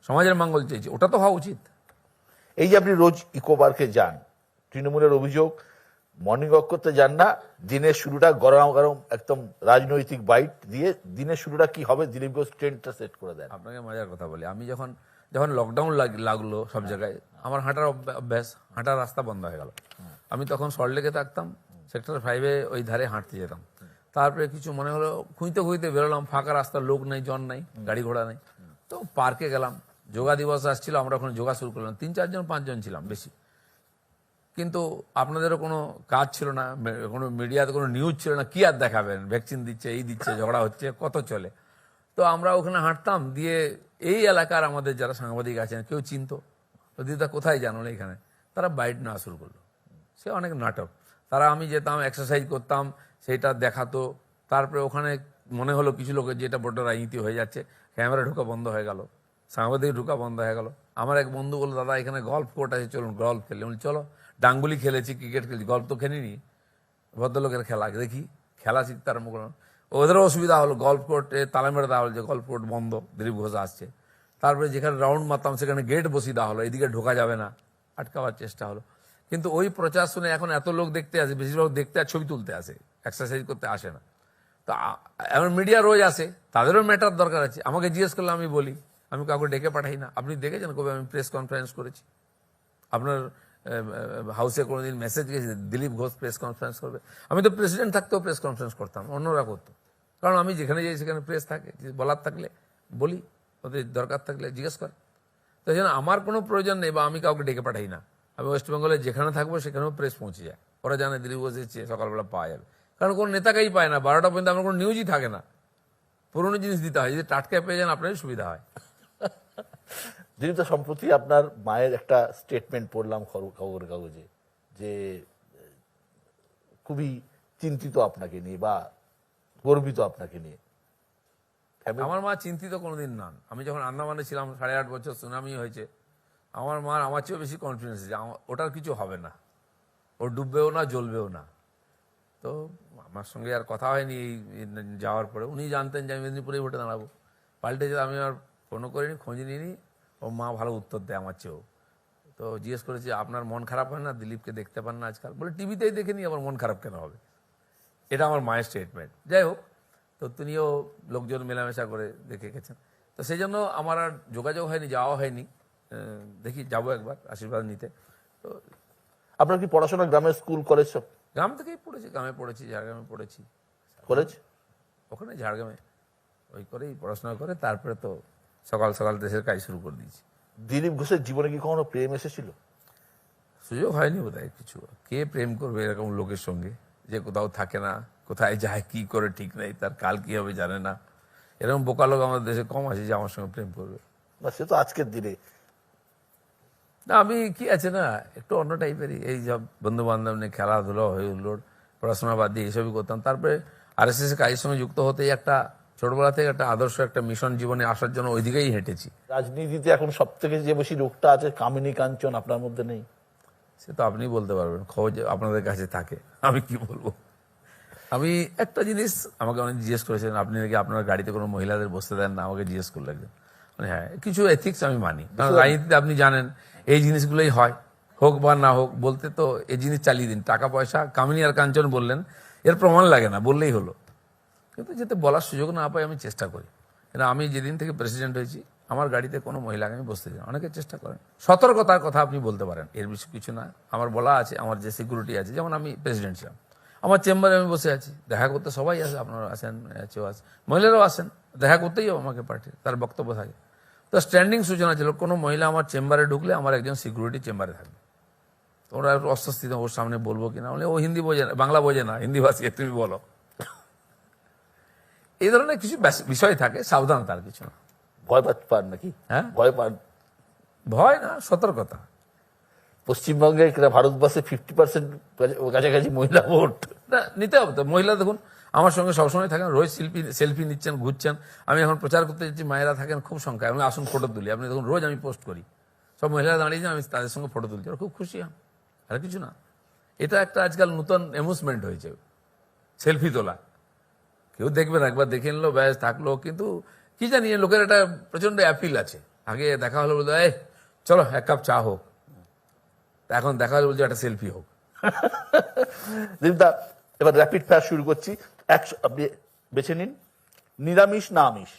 সমাজের মঙ্গল চাইছি, ওটা তো হওয়া উচিত। এই যে আপনি রোজ ইকো পার্কে যান, তৃণমূলের অভিযোগ মর্নিং ওয়াক করতে যান না, দিনের শুরুটা গরম গরম একদম রাজনৈতিক বাইট দিয়ে দিনের শুরুটা কি হবে দিলীপ ঘোষ ট্রেন্ডটা সেট করে দেন। আপনাকে মজার কথা বলি, আমি যখন লকডাউন লাগলো সব জায়গায়, আমার হাঁটার অভ্যাস, হাঁটার রাস্তা বন্ধ হয়ে গেল। আমি তখন সল্টলেকে থাকতাম, সেক্টর 5-এ ওই ধারে হাঁটতে যেতাম। তারপরে কিছু মনে হলো, খুঁজতে খুঁজতে বেরোলাম, ফাঁকা রাস্তা, লোক নেই, জন নাই, গাড়ি ঘোড়া নেই, তো পার্কে গেলাম। যোগা দিবস আসছিল, আমরা ওখানে যোগা শুরু করলাম, 3-4 জন 5 জন ছিলাম, বেশি। কিন্তু আপনাদেরও কোনো কাজ ছিল না, কোনো মিডিয়াতে কোনো নিউজ ছিল না, কি আর দেখাবেন? ভ্যাকসিন দিচ্ছে, এই দিচ্ছে, ঝগড়া হচ্ছে, কত চলে। তো আমরা ওখানে হাঁটতাম, দিয়ে এই এলাকার আমাদের যারা সাংবাদিক আছেন, কেউ চিনতো, দিদা কোথায় জানো না এখানে, তারা বাইট নেওয়া শুরু করলো। সে অনেক নাটক, তারা, আমি যেতাম, এক্সারসাইজ করতাম, সেইটা দেখাতো। তারপরে ওখানে মনে হলো কিছু লোকের যেটা বড় রাজনীতি হয়ে যাচ্ছে, ক্যামেরা ঢোকা বন্ধ হয়ে গেল, সাংবাদিক ঢোকা বন্ধ হয়ে গেল। আমার এক বন্ধু বললো, দাদা এখানে গল্ফ কোর্ট আছে, চলুন গল্ফ খেলে। বলি চলো। ডাঙ্গুলি খেলেছি, ক্রিকেট খেলেছি, গল্ফ তো খেলিনি। ভদ্রলোকের খেলা দেখি, খেলা শিখতে আরম্ভ করলাম। ওদেরও অসুবিধা হলো, গল্ফ কোর্টে তালা মেরে দেওয়া হলো যে গল্ফ কোর্ট বন্ধ, দিলীপ ঘোষ আসছে। তারপরে যেখানে রাউন্ড মারতাম সেখানে গেট বসিয়ে দেওয়া হলো, এদিকে ঢোকা যাবে না, আটকাবার চেষ্টা হলো। কিন্তু ওই প্রচার শুনে এখন এত লোক দেখতে আসে, বেশিরভাগ দেখতে আর ছবি তুলতে আসে, এক্সারসাইজ করতে আসে না। তো এমন মিডিয়া রোজ আসে, তাদেরও ম্যাটার দরকার আছে। আমাকে জিজ্ঞেস করলে আমি বলি, আমি কাউকে ডেকে পাঠাই না। আপনি দেখেছেন কবে আমি প্রেস কনফারেন্স করেছি? আপনার হাউসে কোনোদিন মেসেজ গেছে দিলীপ ঘোষ প্রেস কনফারেন্স করবে? আমি তো প্রেসিডেন্ট থাকতেও প্রেস কনফারেন্স করতাম, অন্যরা করতো। কারণ আমি যেখানে যাই সেখানে প্রেস থাকে, বলার থাকলে বলি, ওদের দরকার থাকলে জিজ্ঞেস করে। তো এই জন্য আমার কোনো প্রয়োজন নেই, বা আমি কাউকে ডেকে পাঠাই না। আমি ওয়েস্ট বেঙ্গলে যেখানে থাকবো সেখানেও প্রেস পৌঁছে যায়, ওরা জানে দিলীপ ঘোষ এসেছে, সকালবেলা পাওয়া যাবে। কারণ কোনো নেতাকেই পায় না, 12টা পর্যন্ত আমার কোনো নিউজই থাকে না, পুরোনো জিনিস দিতে হয়। যদি টাটকা পেয়ে যান আপনারই সুবিধা হয়। দিলীপ দা, সম্প্রতি আপনার মায়ের একটা স্টেটমেন্ট পড়লাম খবরের কাগজে, যে খুবই চিন্তিত আপনাকে নিয়ে বা গর্বিত আপনাকে নিয়ে। আমার মা চিন্তিত কোনোদিন নন। আমি যখন আন্দামানে ছিলাম, 8.5 বছর সুনামি হয়েছে, আমার মার আমার চেয়েও বেশি কনফিডেন্স যে ওটার কিছু হবে না, ও ডুববেও না, জ্বলবেও না। তো আমার সঙ্গে আর কথা হয়নি এই যাওয়ার পরে। উনি জানতেন যে আমি মেদিনীপুরেই ভোটে দাঁড়াবো, পাল্টে যে আমি আর ফোনও করিনি, খোঁজ নিইনি। ও মা ভালো উত্তর দেয় আমার চেয়েও। তো জিজ্ঞেস করেছি, আপনার মন খারাপ হয় না, দিলীপকে দেখতে পান না আজকাল? বলে টিভিতেই দেখে নি, আমার মন খারাপ কেন হবে? এটা আমার মায়ের স্টেটমেন্ট। যাই হোক, তো তিনিও লোকজন মেলামেশা করে দেখে গেছেন। তো সেই জন্য আমার আর যোগাযোগ হয়নি, যাওয়া হয়নি। দেখি যাবো একবার আশীর্বাদ নিতে। তো আপনার কি পড়াশোনা গ্রামের স্কুল কলেজ সব? গ্রাম থেকেই পড়েছি, গ্রামে পড়েছি, ঝাড়গ্রামে পড়েছি। কলেজ ওখানে ঝাড়গ্রামে ওই করেই পড়াশোনা করে তারপরে তো সকাল সকাল দেশের কাজ শুরু করে দিয়েছি। দিলীপ ঘোষের জীবনে কি কখনো প্রেম এসেছিল? সুযোগ হয়নি বোধহয় কিছু। কে প্রেম করবে এরকম লোকের সঙ্গে, যে কোথাও থাকে না, কোথায় যায়, কি করে ঠিক নেই, তার কাল কি হবে জানে না। এরকম বোকা লোক আমাদের দেশে কম আছে যে আমার সঙ্গে প্রেম করবে। না, সে তো আজকের দিনে। না, আমি কি আছে না, একটু অন্য টাইপেরই, এই সব বন্ধু বান্ধব নিয়ে খেলাধুলো, হই হুল্লোড়, পড়াশোনা বাদ দিয়ে এসবই করতাম। তারপরে আরএসএস এর কাজের সঙ্গে যুক্ত হতেই একটা ছোটবেলা থেকে একটা আদর্শ একটা মিশন জীবনে আসার জন্য ওই দিকেই হেঁটেছি। রাজনীতিতে এখন সব থেকে যে বেশি লোকটা আছে কামিনী কাঞ্চন, আপনার মধ্যে নেই? সে তো আপনি বলতে পারবেন, খবর যে আপনাদের কাছে থাকে, আমি কি বলবো। আমি একটা জিনিস আমাকে অনেক জিজ্ঞেস করেছেন, আপনি নাকি আপনার গাড়িতে কোনো মহিলাদের বসতে দেন না, আমাকে জিজ্ঞেস করলে একজন। মানে হ্যাঁ, কিছু এথিক্স আমি মানি, কারণ রাজনীতিতে আপনি জানেন এই জিনিসগুলোই হয়, হোক বা না হোক, বলতে তো এই জিনিস চালিয়ে দিন। টাকা পয়সা কামিনী আর কাঞ্চন বললেন, এর প্রমাণ লাগে না, বললেই হলো। কিন্তু যাতে বলার সুযোগ না পাই আমি চেষ্টা করি। কিন্তু আমি যেদিন থেকে প্রেসিডেন্ট হয়েছি আমার গাড়িতে কোনো মহিলাকে আমি বসতে দিই না। অনেকে চেষ্টা করেন, সতর্কতার কথা আপনি বলতে পারেন, এর বেশি কিছু না। আমার বলা আছে, আমার যে সিকিউরিটি আছে, যেমন আমি প্রেসিডেন্ট ছিলাম, আমার চেম্বারে আমি বসে আছি, দেখা করতে সবাই আসে, আপনারা আসেন, আছে, মহিলারাও আসেন, দেখা করতেই আমাকে পার্টির তার বক্তব্য থাকে। তো স্ট্যান্ডিং সূচনা ছিল, কোনো মহিলা আমার চেম্বারে ঢুকলে আমার একজন সিকিউরিটি চেম্বারে থাকবে। তো ওরা একটু অস্বস্তি, ওর সামনে বলবো কিনা, বলে ও হিন্দি বোঝে না, বাংলা বোঝে না, হিন্দি ভাষী, তুমি বলো। এই ধরনের কিছু বিষয় থাকে, সাবধানতার কিছু না। ভয় পান নাকি? হ্যাঁ, ভয় পান? ভয় না, সতর্কতা। পশ্চিমবঙ্গে ভারতবর্ষে 50% কাছাকাছি মহিলা ভোট। না, নিতে হবে তো। মহিলা দেখুন আমার সঙ্গে সবসময় থাকেন, রোজ সেলফি নিচ্ছেন, ঘুরছেন। আমি এখন প্রচার করতে যাচ্ছি, মায়েরা থাকেন খুব সংখ্যায়, আমি আসুন ফটো তুলি। আপনি দেখুন রোজ আমি পোস্ট করি, সব মহিলারা দাঁড়িয়েছেন, আমি তাদের সঙ্গে ফটো তুলছি, ওরা খুব খুশি হন, আর কিছু না। এটা একটা আজকাল নতুন অ্যামুজমেন্ট হয়েছে, সেলফি তোলা। কেউ দেখবেন, একবার দেখে নিলো, ব্যাস থাকলো। কিন্তু কি জানি লোকের একটা প্রচন্ড অ্যাপিল আছে। আগে দেখা হলো বলতো, এই চলো এক কাপ চা হোক, এখন দেখা হলো বলছে একটা সেলফি হোক। দিদা, এবার র্যাপিড ফায়ার শুরু করছি। আপনি বেছে নিন, নিরামিষ না আমিষ?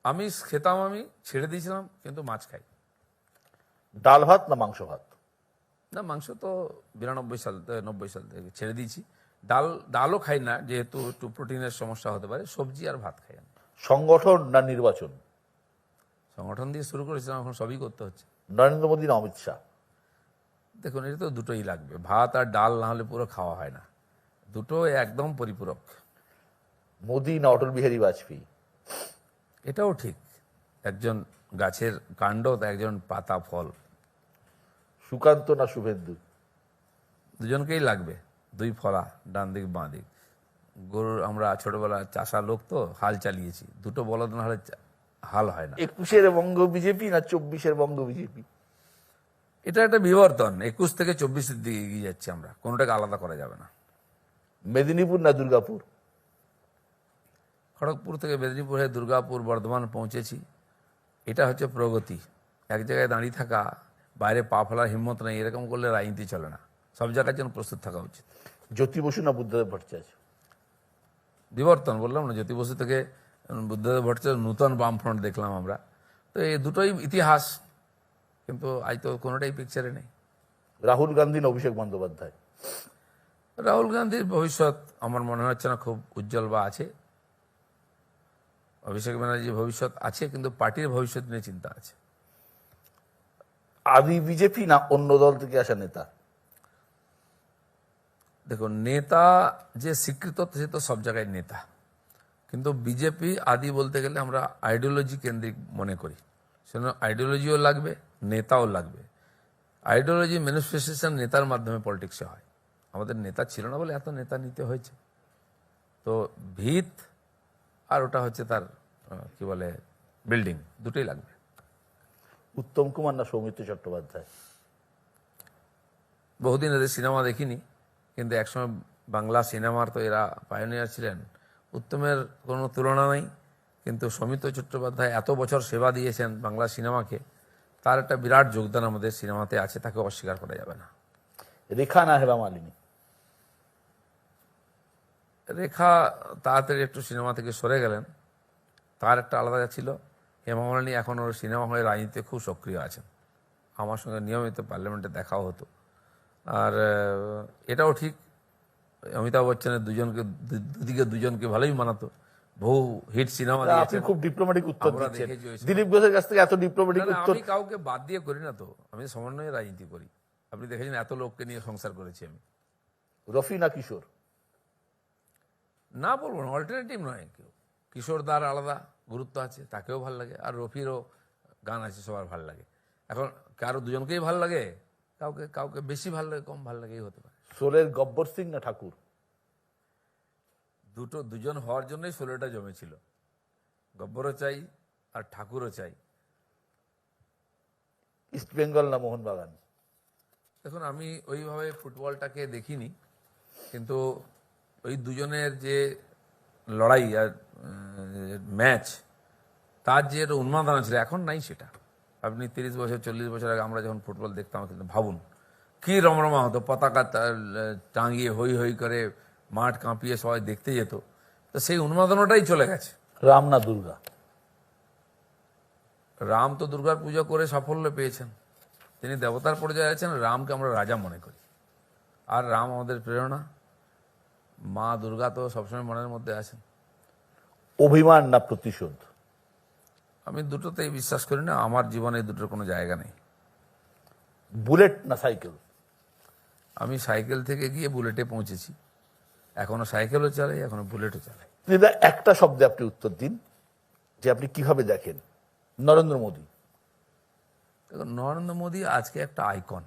আমিষ খেতাম, আমি ছেড়ে দিয়েছিলাম, কিন্তু মাছ খাই। ডাল ভাত না মাংস ভাত? না, মাংস তো 90 সাল থেকে ছেড়ে দিয়েছি। ডালও খাই না, যেহেতু একটু প্রোটিনের সমস্যা হতে পারে। সবজি আর ভাত খাই আমি। সংগঠন না নির্বাচন? সংগঠন দিয়ে শুরু করেছিলাম, এখন সবই করতে হচ্ছে। নরেন্দ্র মোদী না অমিত শাহ? দেখুন, এটা তো দুটোই লাগবে, ভাত আর ডাল না হলে পুরো খাওয়া হয় না, দুটো একদম পরিপূরক। মোদী না অটল বিহারী বাজপেয়ী? এটাও ঠিক, একজন গাছের কাণ্ড, একজন পাতা ফল। সুকান্ত না শুভেন্দু? দুজনকেই লাগবে, দুই ফলা, ডান দিক বাঁ দিক। গরুর, আমরা ছোটবেলা চাষা লোক তো, হাল চালিয়েছি, দুটো বলদ না হলে হাল হয় না। 21-এর বঙ্গ বিজেপি না 24-এর বঙ্গ বিজেপি? এটা একটা বিবর্তন, 21 থেকে 24-এর দিকে এগিয়ে যাচ্ছি আমরা, কোনোটাকে আলাদা করা যাবে না। মেদিনীপুর না দুর্গাপুর? খড়গপুর থেকে মেদিনীপুর হয়ে দুর্গাপুর, বর্ধমান পৌঁছেছি, এটা হচ্ছে প্রগতি। এক জায়গায় দাঁড়িয়ে থাকা, বাইরে পা ফেলার হিম্মত নেই, এরকম করলে রাজনীতি চলে না। সব জায়গার জন্য প্রস্তুত থাকা উচিত। জ্যোতি বসু না বুদ্ধদেব ভট্টাচার্য? বিবর্তন বললাম না, জ্যোতি বসু থেকে বুদ্ধদেব ভট্টাচার্য, নূতন বামফ্রন্ট দেখলাম আমরা। তো এই দুটোই ইতিহাস, কিন্তু আজ তো কোনোটাই পিকচারে নেই। রাহুল গান্ধী না অভিষেক বন্দ্যোপাধ্যায়? রাহুল গান্ধীর ভবিষ্যৎ আমার মনে হচ্ছে না খুব উজ্জ্বল বা আছে। অভিষেক ব্যানার্জির ভবিষ্যৎ আছে, কিন্তু পার্টির ভবিষ্যৎ নিয়ে চিন্তা আছে। আদি বিজেপি না অন্য দল থেকে আসা নেতা? দেখুন, নেতা যে স্বীকৃত, সে তো সব জায়গায় নেতা, কিন্তু বিজেপি আদি বলতে গেলে আমরা আইডিওলজি কেন্দ্রিক মনে করি। সেজন্য আইডিওলজিও লাগবে, নেতাও লাগবে। আইডিওলজি ম্যানিফেস্টেশন নেতার মাধ্যমে পলিটিক্সে হয়। আমাদের নেতা ছিল না বলে এত নেতা নিতে হয়েছে। তো ভিত আর ওটা হচ্ছে তার কি বলে বিল্ডিং, দুটোই লাগবে। উত্তম কুমার না সৌমিত্র চট্টোপাধ্যায়? বহুদিন এদের সিনেমা দেখিনি, কিন্তু একসময় বাংলা সিনেমার তো এরা পায়োনিয়ার ছিলেন। উত্তমের কোনো তুলনা নেই, কিন্তু সৌমিত্র চট্টোপাধ্যায় এত বছর সেবা দিয়েছেন বাংলা সিনেমাকে, তার একটা বিরাট যোগদান আমাদের সিনেমাতে আছে, তাকে অস্বীকার করা যাবে না। রেখা না হেমা মালিনী? রেখা তাড়াতাড়ি একটু সিনেমা থেকে সরে গেলেন, তার একটা আলাদা ছিল। হেমা মালিনী এখন ওর সিনেমা হয়ে রাজনীতিতে খুব সক্রিয় আছেন, আমার সঙ্গে নিয়মিত পার্লামেন্টে দেখাও হতো। আর এটাও ঠিক, অমিতাভ বচ্চনের দুদিকে দুজনকে ভালোই মানাতো, বহু হিট সিনেমা আপনি খুব ডিপ্লোম্যাটিক উত্তর আমরা দিচ্ছেন। দেখেছি ওই দিলীপ ঘোষের কাছ থেকে এত ডিপ্লোম্যাটিক উত্তর? আমি কাউকে বাদ দিয়ে করি না তো, আমি সমন্বয়ে রাজনীতি করি। আপনি দেখেছেন এত লোককে নিয়ে সংসার করেছি আমি। রফি না কিশোর? না বলবো না, অল্টারনেটিভ নয় কেউ। কিশোর দার আলাদা গুরুত্ব আছে, তাকেও ভাল লাগে, আর রফিরও গান আছে, সবার ভাল লাগে। এখন কারো দুজনকেই ভাল লাগে, কাউকে কাউকে বেশি ভাল লাগে, কম ভাল লাগে, এই হতে পারে। সোলের গব্বর সিং না ঠাকুর? দুজন হওয়ার জন্যই 16টা জমেছিল, গব্বরও চাই আর ঠাকুরও চাই। ইস্ট বেঙ্গল না মোহনবাগান? দেখুন, আমি ওইভাবে ফুটবলটাকে দেখিনি, কিন্তু ওই দুজনের যে লড়াই আর ম্যাচ, তার যে একটা উন্মাদনা ছিল, এখন নাই সেটা। আপনি 30 বছর 40 বছর আগে আমরা যখন ফুটবল দেখতাম, কিন্তু ভাবুন কি রমরমা হতো, পতাকা টাঙিয়ে হই হই করে মাঠ কাঁপিয়ে সবাই দেখতে যেত। তো সেই উন্মাদনাটাই চলে গেছে। রাম না দুর্গা? রাম তো দুর্গার পুজো করে সাফল্য পেয়েছেন, তিনি দেবতার পর্যায়ে আছেন। রামকে আমরা রাজা মনে করি, আর রাম আমাদের প্রেরণা। মা দুর্গা তো সবসময় মনের মধ্যে আছেন। অভিমান না প্রতিশোধ? আমি দুটোতেই বিশ্বাস করি না, আমার জীবনে এই দুটোর কোনো জায়গা নেই। বুলেট না সাইকেল? আমি সাইকেল থেকে গিয়ে বুলেটে পৌঁছেছি, এখনো সাইকেলও চালাই, এখনো বুলেটও চালাই। দিদা, একটা শব্দে আপনি উত্তর দিন যে আপনি কিভাবে দেখেন নরেন্দ্র মোদী। দেখুন, নরেন্দ্র মোদী আজকে একটা আইকন,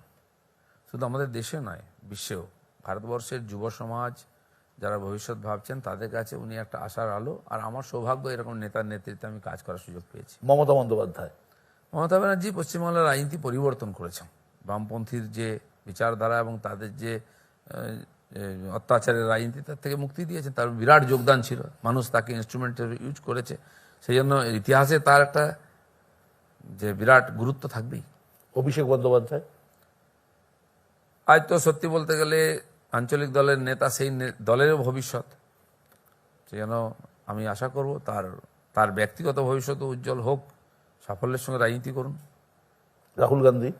শুধু আমাদের দেশে নয়, বিশ্বেও। ভারতবর্ষের যুব সমাজ যারা ভবিষ্যৎ ভাবছেন, তাদের কাছে উনি একটা আশার আলো। আর আমার সৌভাগ্য, এরকম নেতার নেতৃত্বে আমি কাজ করার সুযোগ পেয়েছি। মমতা বন্দ্যোপাধ্যায়? মমতা ব্যানার্জি পশ্চিমবাংলার রাজনীতি পরিবর্তন করেছেন। বামপন্থীর যে বিচারধারা এবং তাদের যে অত্যাচারের রাজনীতি, তার থেকে মুক্তি দিয়েছেন। তার বিরাট যোগদান ছিল, মানুষ তাকে ইনস্ট্রুমেন্ট ইউজ করেছে, সেই জন্য ইতিহাসে তার একটা যে বিরাট গুরুত্ব থাকবেই। অভিষেক বন্দ্যোপাধ্যায়? আজ তো সত্যি বলতে গেলে আঞ্চলিক দলের নেতা, সেই দলেরও ভবিষ্যৎ। সেই জন্য আমি আশা করব তার ব্যক্তিগত ভবিষ্যৎ উজ্জ্বল হোক, সাফল্যের সঙ্গে রাজনীতি করুন। রাহুল গান্ধী?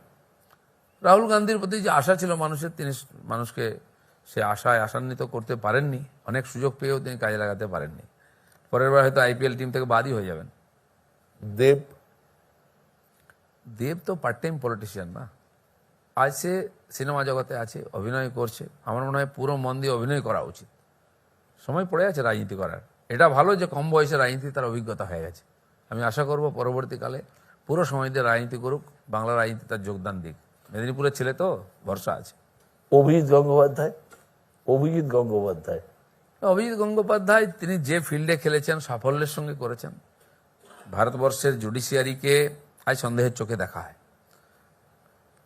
রাহুল গান্ধীর প্রতি যে আশা ছিল মানুষের, তিনি মানুষকে সে আশায় আশান্বিত করতে পারেননি। অনেক সুযোগ পেয়েও তিনি কাজে লাগাতে পারেননি। পরের বার হয়তো আইপিএল টিম থেকে বাদই হয়ে যাবেন। দেব? দেব তো পার্ট টাইম পলিটিশিয়ান না, আজ সে সিনেমা জগতে আছে, অভিনয় করছে। আমার মনে হয় পুরো মন দিয়ে অভিনয় করা উচিত। সময় পড়ে আছে রাজনীতি করার। এটা ভালো যে কম বয়সে রাজনীতি তার অভিজ্ঞতা হয়ে গেছে। আমি আশা করব পরবর্তীকালে পুরো সময় দিয়ে রাজনীতি করুক, বাংলা রাজনীতি তার যোগদান দিক। মেদিনীপুরের ছেলে তো, ভরসা আছে। অভিজিৎ গঙ্গোপাধ্যায়? অভিজিৎ গঙ্গোপাধ্যায়? অভিজিৎ গঙ্গোপাধ্যায় তিনি যে ফিল্ডে খেলেছেন, সাফল্যের সঙ্গে করেছেন। ভারতবর্ষের জুডিশিয়ারিকে আজ সন্দেহের চোখে দেখা হয়।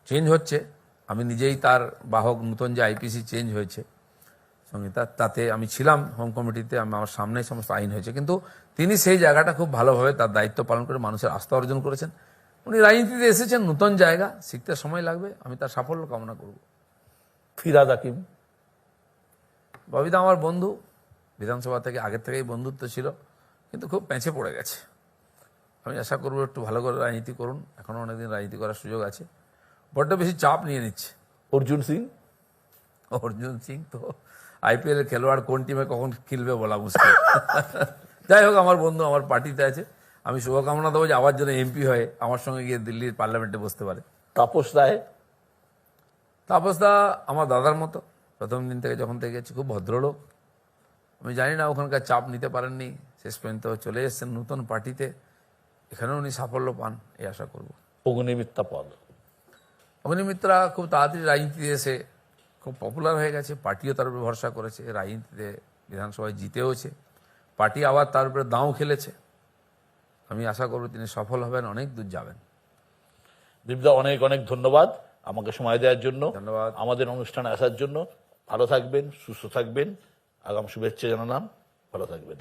চেঞ্জ হচ্ছে, আমি নিজেই তার বাহক। নতুন যে আইপিসি চেঞ্জ হয়েছে সংহিতা, তাতে আমি ছিলাম হোম কমিটিতে, আমার সামনেই সমস্ত আইন হয়েছে, কিন্তু তিনি সেই জায়গাটা খুব ভালোভাবে তার দায়িত্ব পালন করে মানুষের আস্থা অর্জন করেছেন। উনি রাজনীতিতে এসেছেন, নতুন জায়গা, শিখতে সময় লাগবে। আমি তার সাফল্য কামনা করব। ফিরহাদ হাকিম? ববিদা আমার বন্ধু, বিধানসভা থেকে আগের থেকেই বন্ধুত্ব ছিল, কিন্তু খুব পেঁচে পড়ে গেছে। আমি আশা করবো একটু ভালো করে রাজনীতি করুন, এখনো অনেকদিন রাজনীতি করার সুযোগ আছে। বড্ড বেশি চাপ নিয়ে নিচ্ছে। অর্জুন সিং? অর্জুন সিং তো আইপিএল এর খেলোয়াড়, কোন টিমে কখন খেলবে বলা মুশকিল। যাই হোক, আমার বন্ধু আমার পার্টিতে আছে, আমি শুভকামনা দেবো যে আবার যেন এমপি হয়ে আমার সঙ্গে গিয়ে দিল্লির পার্লামেন্টে বসতে পারে। তাপস রায়? তাপসদা আমার দাদার মতো, প্রথম দিন থেকে যখন থেকে গেছি, খুব ভদ্রলোক। আমি জানি না ওখানকার চাপ নিতে পারেননি, শেষ পর্যন্ত চলে এসেছেন নতুন পার্টিতে, এখানেও উনি সাফল্য পান, এই আশা করব। অগ্নিমিত্রা পল? অগ্নিমিত্রা খুব তাড়াতাড়ি রাজনীতিতে এসে খুব পপুলার হয়ে গেছে, পার্টিও তার উপরে ভরসা করেছে, রাজনীতিতে বিধানসভায় জিতেওছে, পার্টি আবার তার উপরে দাঁও খেলেছে। আমি আশা করব তিনি সফল হবেন, অনেক দূর যাবেন। দীপদা, অনেক অনেক ধন্যবাদ আমাকে সময় দেওয়ার জন্য, ধন্যবাদ। আমাদের অনুষ্ঠানে আসার জন্য। ভালো থাকবেন, সুস্থ থাকবেন, আগাম শুভেচ্ছা জানালাম। ভালো থাকবেন।